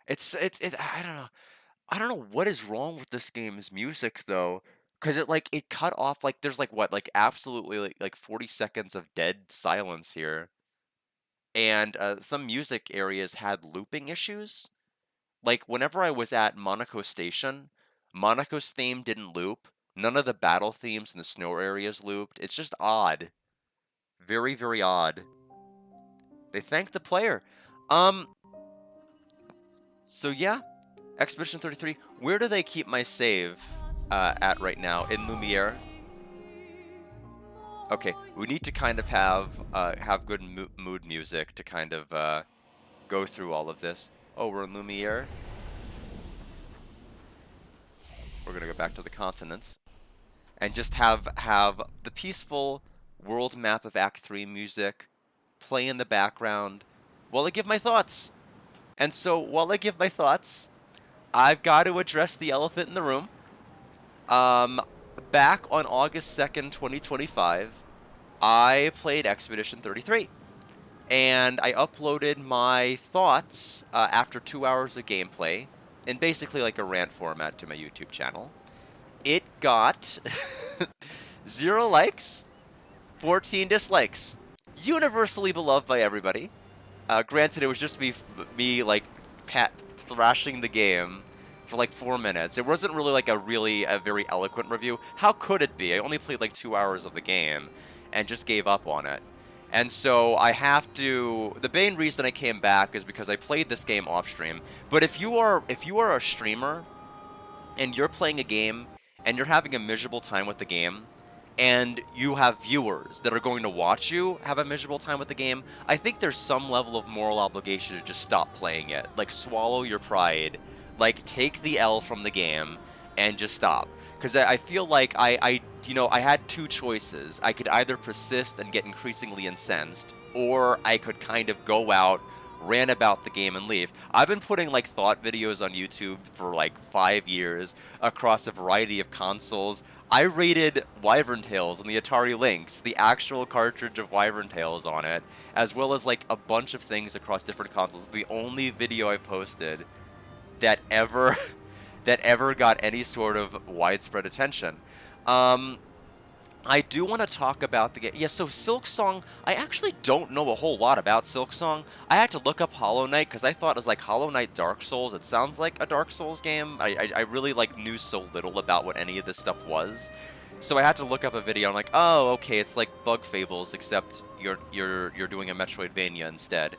I don't know. I don't know what is wrong with this game's music though, because it cut off there's what absolutely 40 seconds of dead silence here, and some music areas had looping issues. Like whenever I was at Monaco Station, Monaco's theme didn't loop. None of the battle themes in the snow areas looped. It's just odd, very very odd. They thanked the player. Um, So yeah, Expedition 33. Where do they keep my save at right now? In Lumiere? Okay, we need to kind of have good mood music to kind of go through all of this. Oh, we're in Lumiere. We're gonna go back to the continents and just have the peaceful world map of Act 3 music play in the background while I give my thoughts. And so while I give my thoughts, I've got to address the elephant in the room. Um, Back on August 2nd, 2025, I played Expedition 33. And I uploaded my thoughts after 2 hours of gameplay in basically like a rant format to my YouTube channel. It got 0 likes, 14 dislikes. Universally beloved by everybody. Granted, it was just me like thrashing the game for like 4 minutes. It wasn't really like a very eloquent review. How could it be? I only played like 2 hours of the game and just gave up on it. And so I have to. The main reason I came back is because I played this game off stream. But if you are a streamer and you're playing a game and you're having a miserable time with the game, and you have viewers that are going to watch you have a miserable time with the game, I think there's some level of moral obligation to just stop playing it. Like, swallow your pride, like, take the L from the game, and just stop. Because I feel like I had 2 choices. I could either persist and get increasingly incensed, or I could kind of go out, rant about the game, and leave. I've been putting like thought videos on YouTube for like 5 years across a variety of consoles. I rated Wyvern Tales on the Atari Lynx, the actual cartridge of Wyvern Tales on it, as well as like a bunch of things across different consoles. The only video I posted that ever that ever got any sort of widespread attention. I do want to talk about the game. Yeah, so Silksong, I actually don't know a whole lot about Silksong. I had to look up Hollow Knight because I thought it was like Hollow Knight Dark Souls. It sounds like a Dark Souls game. I really like knew so little about what any of this stuff was. So I had to look up a video. I'm like, oh, okay, it's like Bug Fables, except you're doing a Metroidvania instead,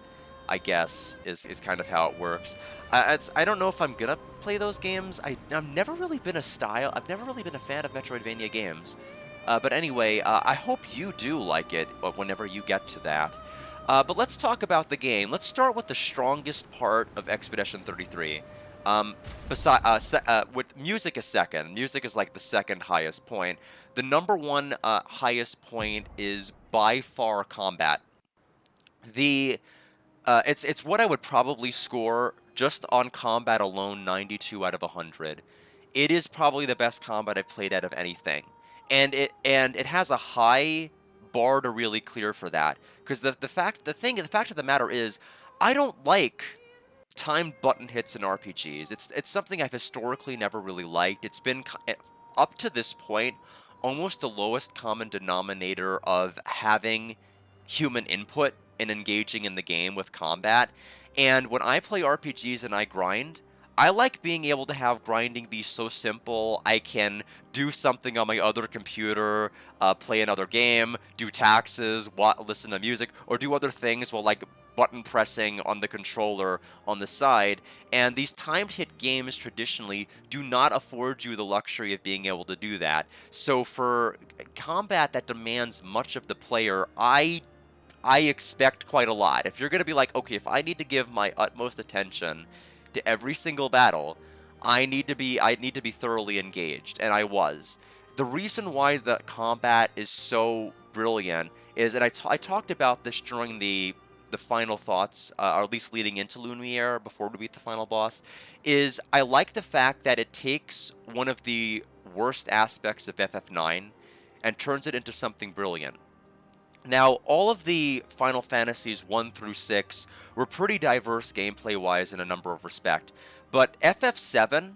I guess, is kind of how it works. I don't know if I'm gonna play those games. I've never really been a fan of Metroidvania games. But anyway, I hope you do like it whenever you get to that. But let's talk about the game. Let's start with the strongest part of Expedition 33. With music is second. Music is like the second highest point. The number one highest point is by far combat. It's what I would probably score just on combat alone, 92 out of 100. It is probably the best combat I've played out of anything, and it has a high bar to really clear for that. Because the fact of the matter is, I don't like timed button hits in RPGs. It's something I've historically never really liked. It's been up to this point almost the lowest common denominator of having human input and engaging in the game with combat. And when I play RPGs and I grind, I like being able to have grinding be so simple. I can do something on my other computer, play another game, do taxes, listen to music, or do other things while like button pressing on the controller on the side. And these timed hit games traditionally do not afford you the luxury of being able to do that. So for combat that demands much of the player, I expect quite a lot. If you're going to be like, okay, if I need to give my utmost attention to every single battle, I need to be thoroughly engaged, and I was. The reason why the combat is so brilliant is, and I talked about this during the final thoughts, or at least leading into Lumiere before we beat the final boss, is I like the fact that it takes one of the worst aspects of FF9 and turns it into something brilliant. Now, all of the Final Fantasies 1 through 6 were pretty diverse gameplay-wise in a number of respects, but FF7,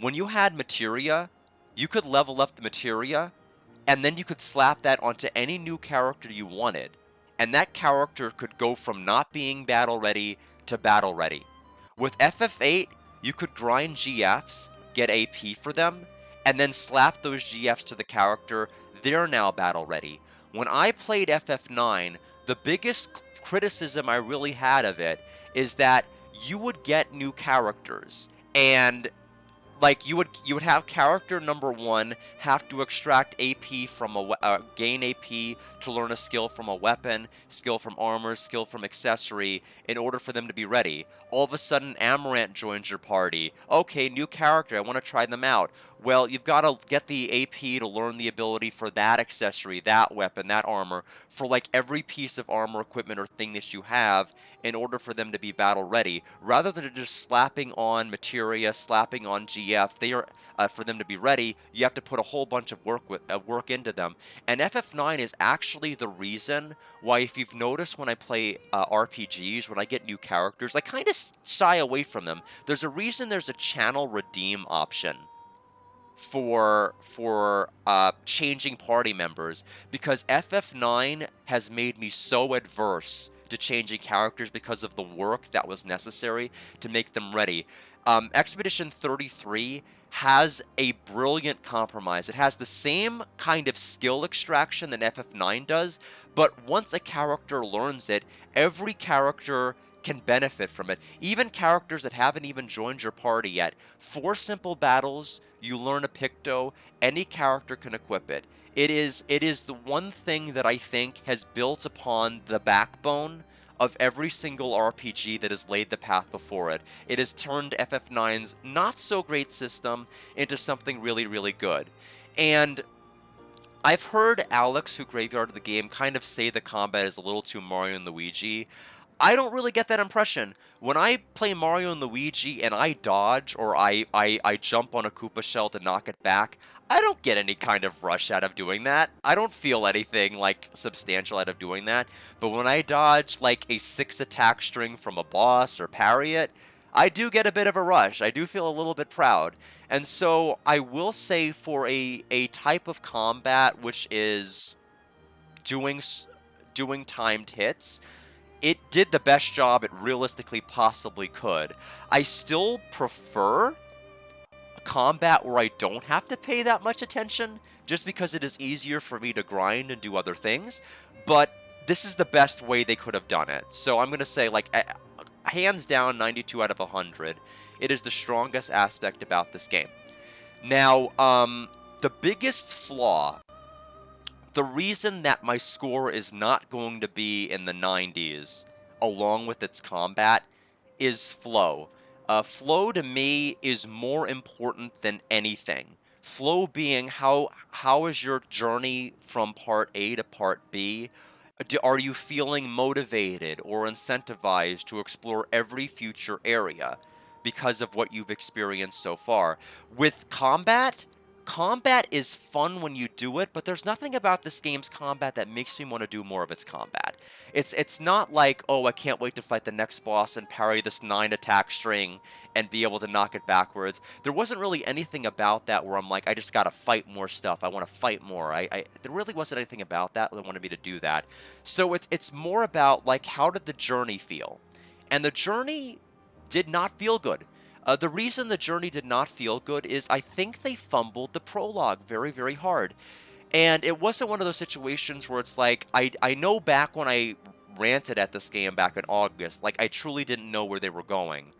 when you had materia, you could level up the materia, and then you could slap that onto any new character you wanted, and that character could go from not being battle-ready to battle-ready. With FF8, you could grind GFs, get AP for them, and then slap those GFs to the character. They're now battle-ready. When I played FF9, the biggest criticism I really had of it is that you would get new characters. And like you would have character number 1 have to extract AP from gain AP to learn a skill from a weapon, skill from armor, skill from accessory in order for them to be ready. All of a sudden Amaranth joins your party. Okay, new character, I want to try them out. Well, you've got to get the AP to learn the ability for that accessory, that weapon, that armor, for like every piece of armor, equipment, or thing that you have in order for them to be battle ready, rather than just slapping on materia, slapping on GF. They are for them to be ready. You have to put a whole bunch of work into them. And FF9 is actually the reason why, if you've noticed, when I play RPGs, when I get new characters, I kind of shy away from them. There's a reason there's a channel redeem option for changing party members, because FF9 has made me so adverse to changing characters because of the work that was necessary to make them ready. Expedition 33 has a brilliant compromise. It has the same kind of skill extraction that FF9 does, but once a character learns it, every character can benefit from it. Even characters that haven't even joined your party yet. 4 simple battles, you learn a Picto, any character can equip it. It is the one thing that I think has built upon the backbone of every single RPG that has laid the path before it. It has turned FF9's not so great system into something really, really good. And I've heard Alex, who graveyarded the game, kind of say the combat is a little too Mario and Luigi. I don't really get that impression. When I play Mario and Luigi and I dodge, or I jump on a Koopa shell to knock it back, I don't get any kind of rush out of doing that. I don't feel anything like substantial out of doing that. But when I dodge like a 6 attack string from a boss or parry it, I do get a bit of a rush. I do feel a little bit proud. And so I will say, for a type of combat which is doing timed hits, it did the best job it realistically possibly could. I still prefer combat where I don't have to pay that much attention, just because it is easier for me to grind and do other things, but this is the best way they could have done it. So I'm going to say, like, hands down, 92 out of 100. It is the strongest aspect about this game. Now, the biggest flaw, the reason that my score is not going to be in the 90s, along with its combat, is flow. Flow to me is more important than anything. Flow being how is your journey from part A to part B? Are you feeling motivated or incentivized to explore every future area because of what you've experienced so far? With combat is fun when you do it, but there's nothing about this game's combat that makes me want to do more of its combat. It's not like, oh, I can't wait to fight the next boss and parry this 9 attack string and be able to knock it backwards. There wasn't really anything about that where I'm like, I just gotta fight more stuff. I want to fight more. There really wasn't anything about that that wanted me to do that. So it's more about, like, how did the journey feel? And the journey did not feel good. The reason the journey did not feel good is I think they fumbled the prologue very, very hard. And it wasn't one of those situations where it's like, I know back when I ranted at this game back in August, like, I truly didn't know where they were going.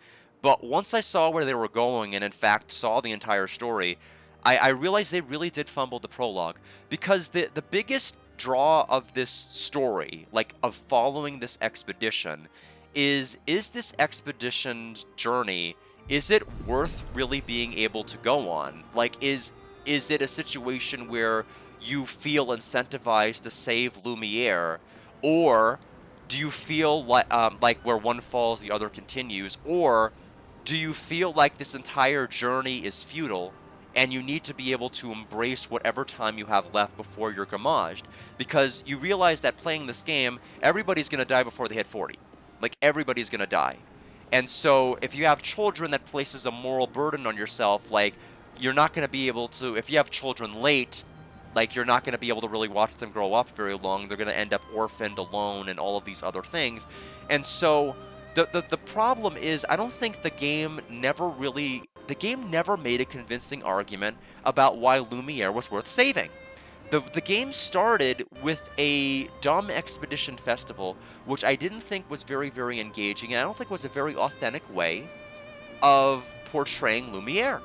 But once I saw where they were going, and in fact saw the entire story, I realized they really did fumble the prologue. Because the biggest draw of this story, like, of following this expedition, is this expedition's journey, is it worth really being able to go on? Like, is it a situation where you feel incentivized to save Lumiere, or do you feel like where one falls, the other continues, or do you feel like this entire journey is futile and you need to be able to embrace whatever time you have left before you're gommaged? Because you realize that playing this game, everybody's going to die before they hit 40. Like, everybody's going to die. And so if you have children, that places a moral burden on yourself. Like, you're not going to be able to, if you have children late, like, you're not going to be able to really watch them grow up very long. They're going to end up orphaned, alone, and all of these other things. And so the problem is, I don't think the game never made a convincing argument about why Lumiere was worth saving. The game started with a dumb expedition festival, which I didn't think was very, very engaging, and I don't think was a very authentic way of portraying Lumiere.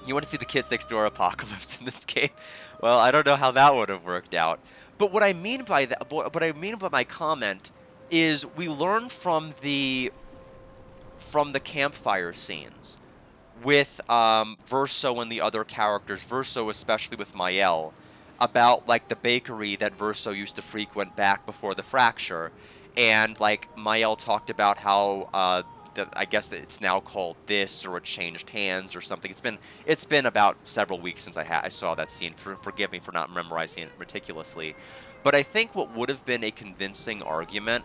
You want to see the kids next door apocalypse in this game? Well, I don't know how that would have worked out. But what I mean by that, what I mean by my comment is we learn from the campfire scenes with Verso and the other characters, Verso especially with Mael, about like the bakery that Verso used to frequent back before the fracture, and like Mael talked about how I guess that it's now called this, or it changed hands or something. It's been about several weeks since I saw that scene. Forgive me for not memorizing it meticulously, but I think what would have been a convincing argument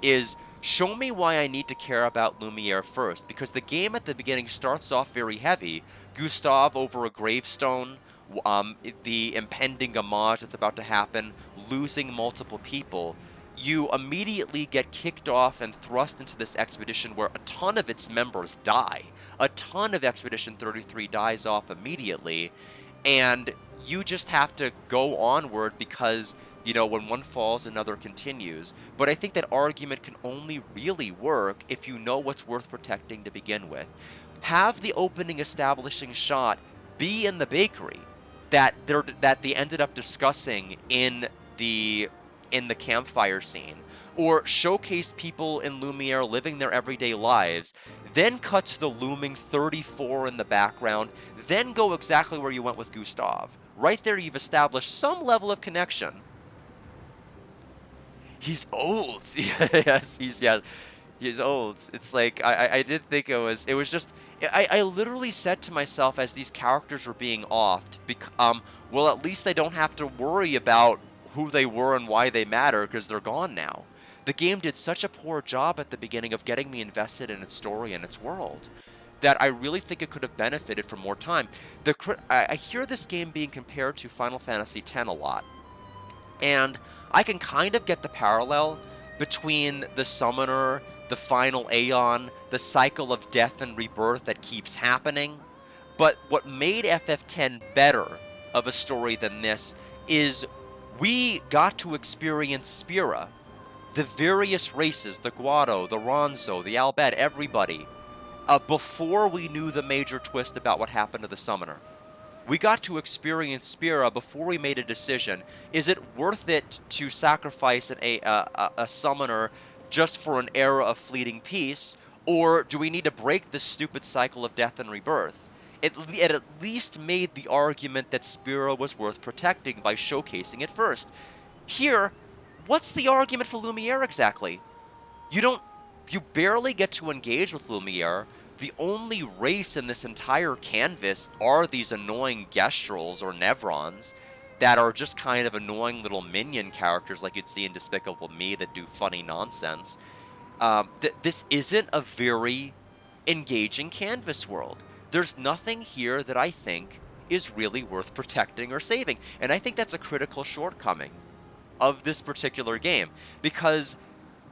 is show me why I need to care about Lumiere first, because the game at the beginning starts off very heavy. Gustave over a gravestone, the impending homage that's about to happen, losing multiple people. You immediately get kicked off and thrust into this expedition where a ton of its members die. A ton of Expedition 33 dies off immediately, and you just have to go onward because, you know, when one falls, another continues. But I think that argument can only really work if you know what's worth protecting to begin with. Have the opening establishing shot be in the bakery that they ended up discussing in the campfire scene, or showcase people in Lumiere living their everyday lives, then cut to the looming 34 in the background, then go exactly where you went with Gustave. Right there, you've established some level of connection. He's old. Yes, he's old. It's like, I did think it was just, I literally said to myself as these characters were being offed, well, at least I don't have to worry about who they were and why they matter, because they're gone now. The game did such a poor job at the beginning of getting me invested in its story and its world that I really think it could have benefited from more time. I hear this game being compared to Final Fantasy X a lot, and I can kind of get the parallel between the Summoner, the final Aeon, the cycle of death and rebirth that keeps happening. But what made FF10 better of a story than this is we got to experience Spira, the various races, the Guado, the Ronzo, the Albed, everybody, before we knew the major twist about what happened to the Summoner. We got to experience Spira before we made a decision. Is it worth it to sacrifice a Summoner just for an era of fleeting peace, or do we need to break this stupid cycle of death and rebirth? It at least made the argument that Spira was worth protecting by showcasing it first. Here, what's the argument for Lumiere exactly? You barely get to engage with Lumiere. The only race in this entire canvas are these annoying Gestrels or Nevrons that are just kind of annoying little minion characters like you'd see in Despicable Me that do funny nonsense. This isn't a very engaging canvas world. There's nothing here that I think is really worth protecting or saving, and I think that's a critical shortcoming of this particular game, because,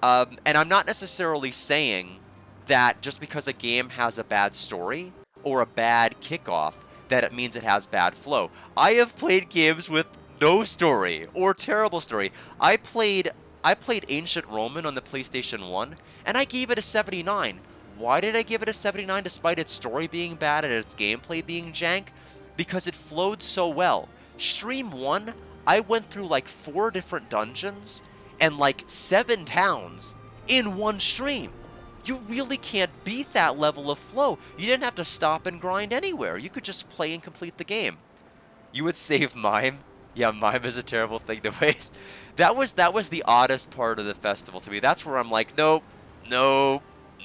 and I'm not necessarily saying that just because a game has a bad story or a bad kickoff, that it means it has bad flow. I have played games with no story or terrible story. I played Ancient Roman on the PlayStation 1, and I gave it a 79. Why did I give it a 79 despite its story being bad and its gameplay being jank? Because it flowed so well. Stream 1, I went through like 4 different dungeons and like 7 towns in one stream. You really can't beat that level of flow. You didn't have to stop and grind anywhere. You could just play and complete the game. You would save Mime. Yeah, Mime is a terrible thing to waste. That was the oddest part of the festival to me. That's where I'm like, nope.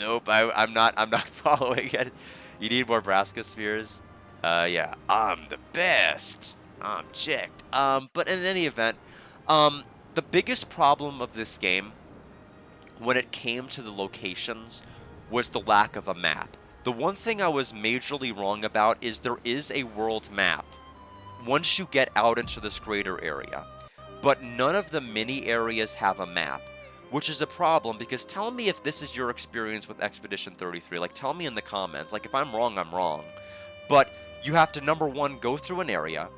I'm not following it. You need more Braska spheres. Yeah, I'm the best. I'm checked. But in any event, the biggest problem of this game, when it came to the locations, was the lack of a map. The one thing I was majorly wrong about is there is a world map once you get out into this greater area, but none of the mini areas have a map, which is a problem, because tell me if this is your experience with Expedition 33. Like, tell me in the comments. Like, if I'm wrong, I'm wrong. But you have to, number one, go through an area,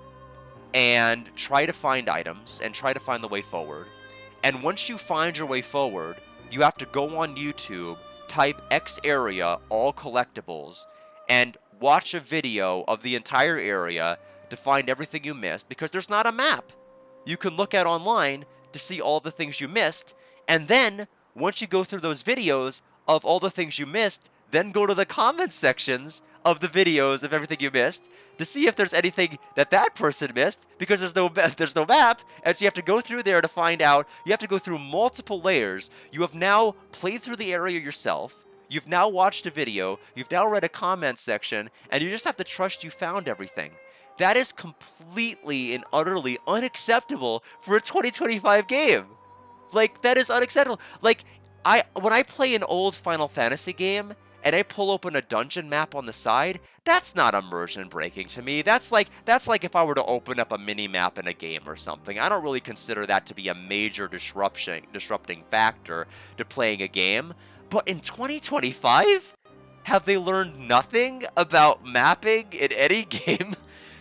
and try to find items and try to find the way forward. And once you find your way forward, you have to go on YouTube, type X area, all collectibles, and watch a video of the entire area to find everything you missed, because there's not a map you can look at online to see all the things you missed. And then, once you go through those videos of all the things you missed, then go to the comment sections of the videos of everything you missed to see if there's anything that that person missed, because there's no map, and so you have to go through there to find out. You have to go through multiple layers. You have now played through the area yourself. You've now watched a video. You've now read a comment section, and you just have to trust you found everything. That is completely and utterly unacceptable for a 2025 game. Like, that is unacceptable. Like, when I play an old Final Fantasy game and I pull open a dungeon map on the side, that's not immersion breaking to me. That's like if I were to open up a mini map in a game or something. I don't really consider that to be a major disrupting factor to playing a game. But in 2025, have they learned nothing about mapping in any game?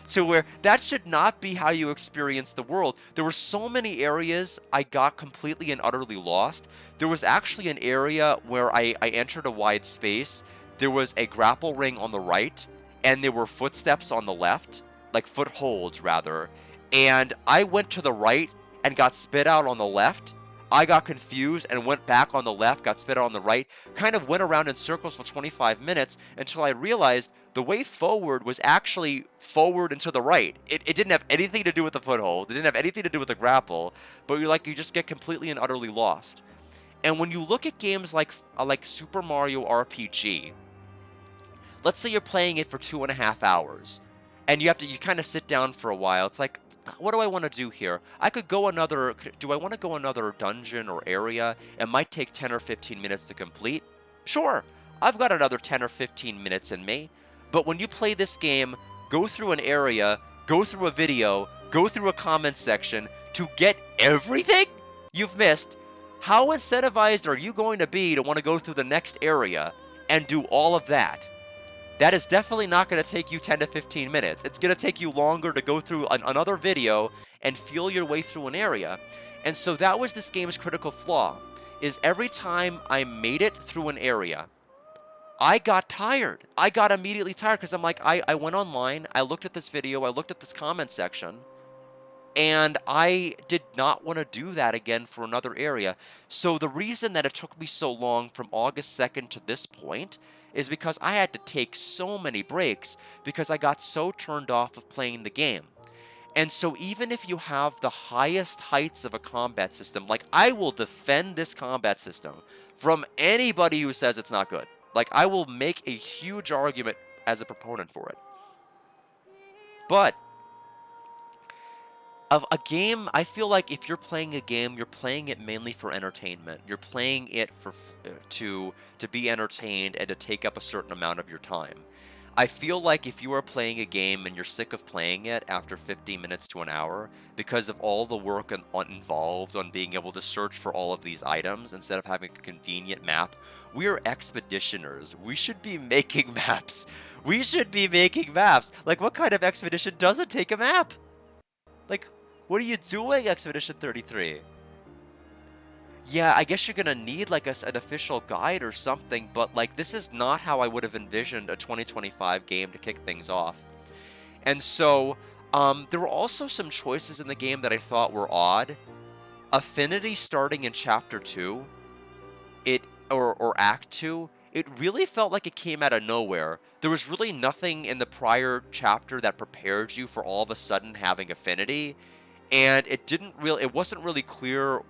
To where that should not be how you experience the world. There were so many areas I got completely and utterly lost. There was actually an area where I entered a wide space. There was a grapple ring on the right, and there were footsteps on the left, like footholds rather. And I went to the right and got spit out on the left. I got confused and went back on the left, got spit out on the right, kind of went around in circles for 25 minutes until I realized the way forward was actually forward and to the right. It didn't have anything to do with the foothold. It didn't have anything to do with the grapple, but you just get completely and utterly lost. And when you look at games like Super Mario RPG, let's say you're playing it for 2.5 hours, and you kind of sit down for a while. It's like, what do I want to do here? Do I want to go another dungeon or area? It might take 10 or 15 minutes to complete. Sure, I've got another 10 or 15 minutes in me. But when you play this game, go through an area, go through a video, go through a comment section to get everything you've missed, how incentivized are you going to be to want to go through the next area and do all of that? That is definitely not going to take you 10 to 15 minutes. It's going to take you longer to go through another video and feel your way through an area. And so that was this game's critical flaw, is every time I made it through an area, I got tired. I got immediately tired because I'm like, I went online, I looked at this video, I looked at this comment section, and I did not want to do that again for another area. So the reason that it took me so long from August 2nd to this point is because I had to take so many breaks because I got so turned off of playing the game. And so even if you have the highest heights of a combat system, like, I will defend this combat system from anybody who says it's not good. Like, I will make a huge argument as a proponent for it. But of a game, I feel like if you're playing a game, you're playing it mainly for entertainment. You're playing it for to be entertained and to take up a certain amount of your time. I feel like if you are playing a game and you're sick of playing it after 15 minutes to an hour because of all the work involved on being able to search for all of these items instead of having a convenient map, we are expeditioners. We should be making maps. We should be making maps. Like, what kind of expedition doesn't take a map? Like, what are you doing, Expedition 33? Yeah, I guess you're gonna need like an official guide or something, but like, this is not how I would have envisioned a 2025 game to kick things off. And so, there were also some choices in the game that I thought were odd. Affinity starting in Chapter 2, or Act 2, it really felt like it came out of nowhere. There was really nothing in the prior chapter that prepared you for all of a sudden having affinity, and it wasn't really clear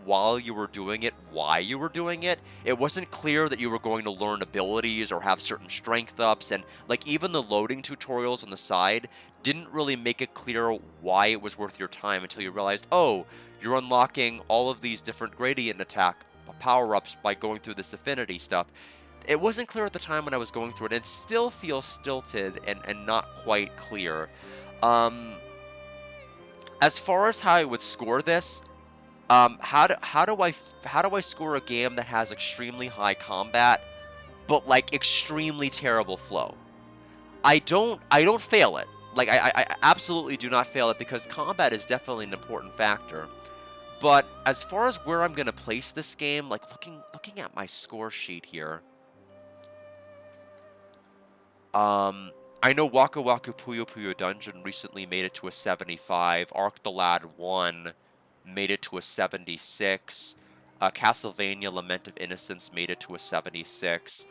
while you were doing it why you were doing it. It wasn't clear that you were going to learn abilities or have certain strength ups, and like, even the loading tutorials on the side didn't really make it clear why it was worth your time until you realized, oh, you're unlocking all of these different gradient attack power-ups by going through this affinity stuff. It wasn't clear at the time when I was going through it. It still feels stilted and not quite clear. As far as how I would score this, how do I score a game that has extremely high combat, but like extremely terrible flow? I don't fail it. Like, I absolutely do not fail it because combat is definitely an important factor. But as far as where I'm going to place this game, like looking at my score sheet here, I know Waka Waka Puyo Puyo Dungeon recently made it to a 75. Arc the Lad 1 made it to a 76. Castlevania Lament of Innocence made it to a 76.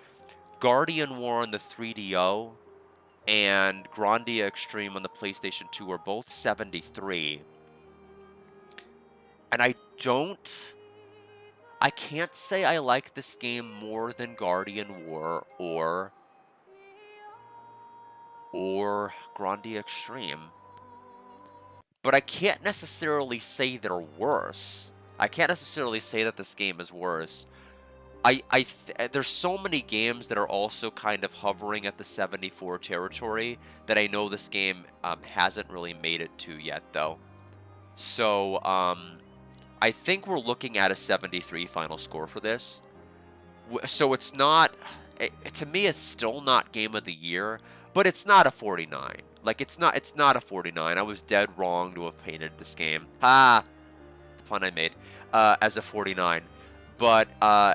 Guardian War on the 3DO and Grandia Extreme on the PlayStation 2 are both 73. And I can't say I like this game more than Guardian War or Grandia Extreme. But I can't necessarily say they're worse. I can't necessarily say that this game is worse. There's so many games that are also kind of hovering at the 74 territory that I know this game hasn't really made it to yet, though. So I think we're looking at a 73 final score for this. So it's not, to me, it's still not Game of the Year, but it's not a 49. Like, it's not a 49. I was dead wrong to have painted this game. Ha! The pun I made. As a 49. But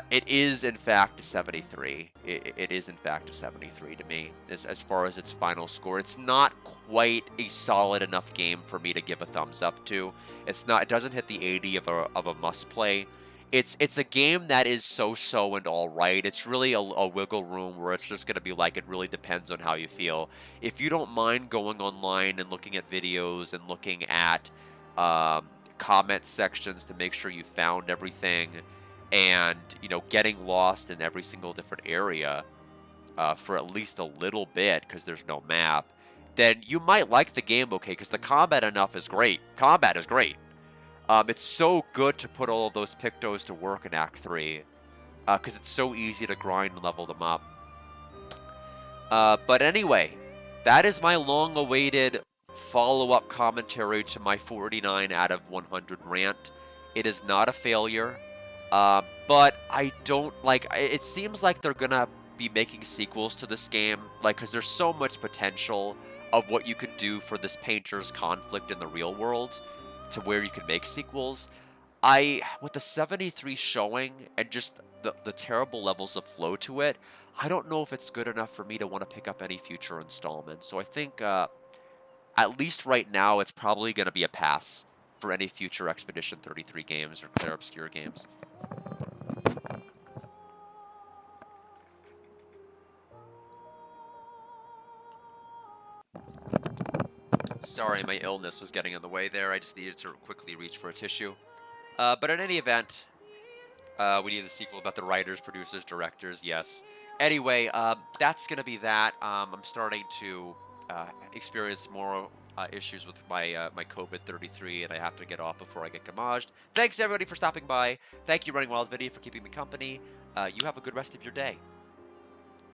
it is, in fact, a 73. It is, in fact, a 73 to me, as far as its final score. It's not quite a solid enough game for me to give a thumbs up to. It doesn't hit the 80 of a must-play. It's a game that is so-so and all right. It's really a wiggle room where it's just going to be like, it really depends on how you feel. If you don't mind going online and looking at videos and looking at comment sections to make sure you found everything, and, you know, getting lost in every single different area for at least a little bit because there's no map, then you might like the game okay, because the combat is great. Combat is great. It's so good to put all of those Pictos to work in Act 3 because it's so easy to grind and level them up. But anyway, that is my long-awaited follow-up commentary to my 49 out of 100 rant. It is not a failure. But I don't like. It seems like they're gonna be making sequels to this game, like, because there's so much potential of what you could do for this painter's conflict in the real world, to where you can make sequels. With the 73 showing and just the terrible levels of flow to it, I don't know if it's good enough for me to want to pick up any future installments. So I think, at least right now, it's probably gonna be a pass for any future Expedition 33 games or Clair Obscur games. Sorry, my illness was getting in the way there. I just needed to quickly reach for a tissue. But in any event, we need a sequel about the writers, producers, directors, yes. Anyway, that's going to be that. I'm starting to experience more issues with my my COVID-33, and I have to get off before I get gamaged. Thanks, everybody, for stopping by. Thank you, Running Wild Video, for keeping me company. You have a good rest of your day.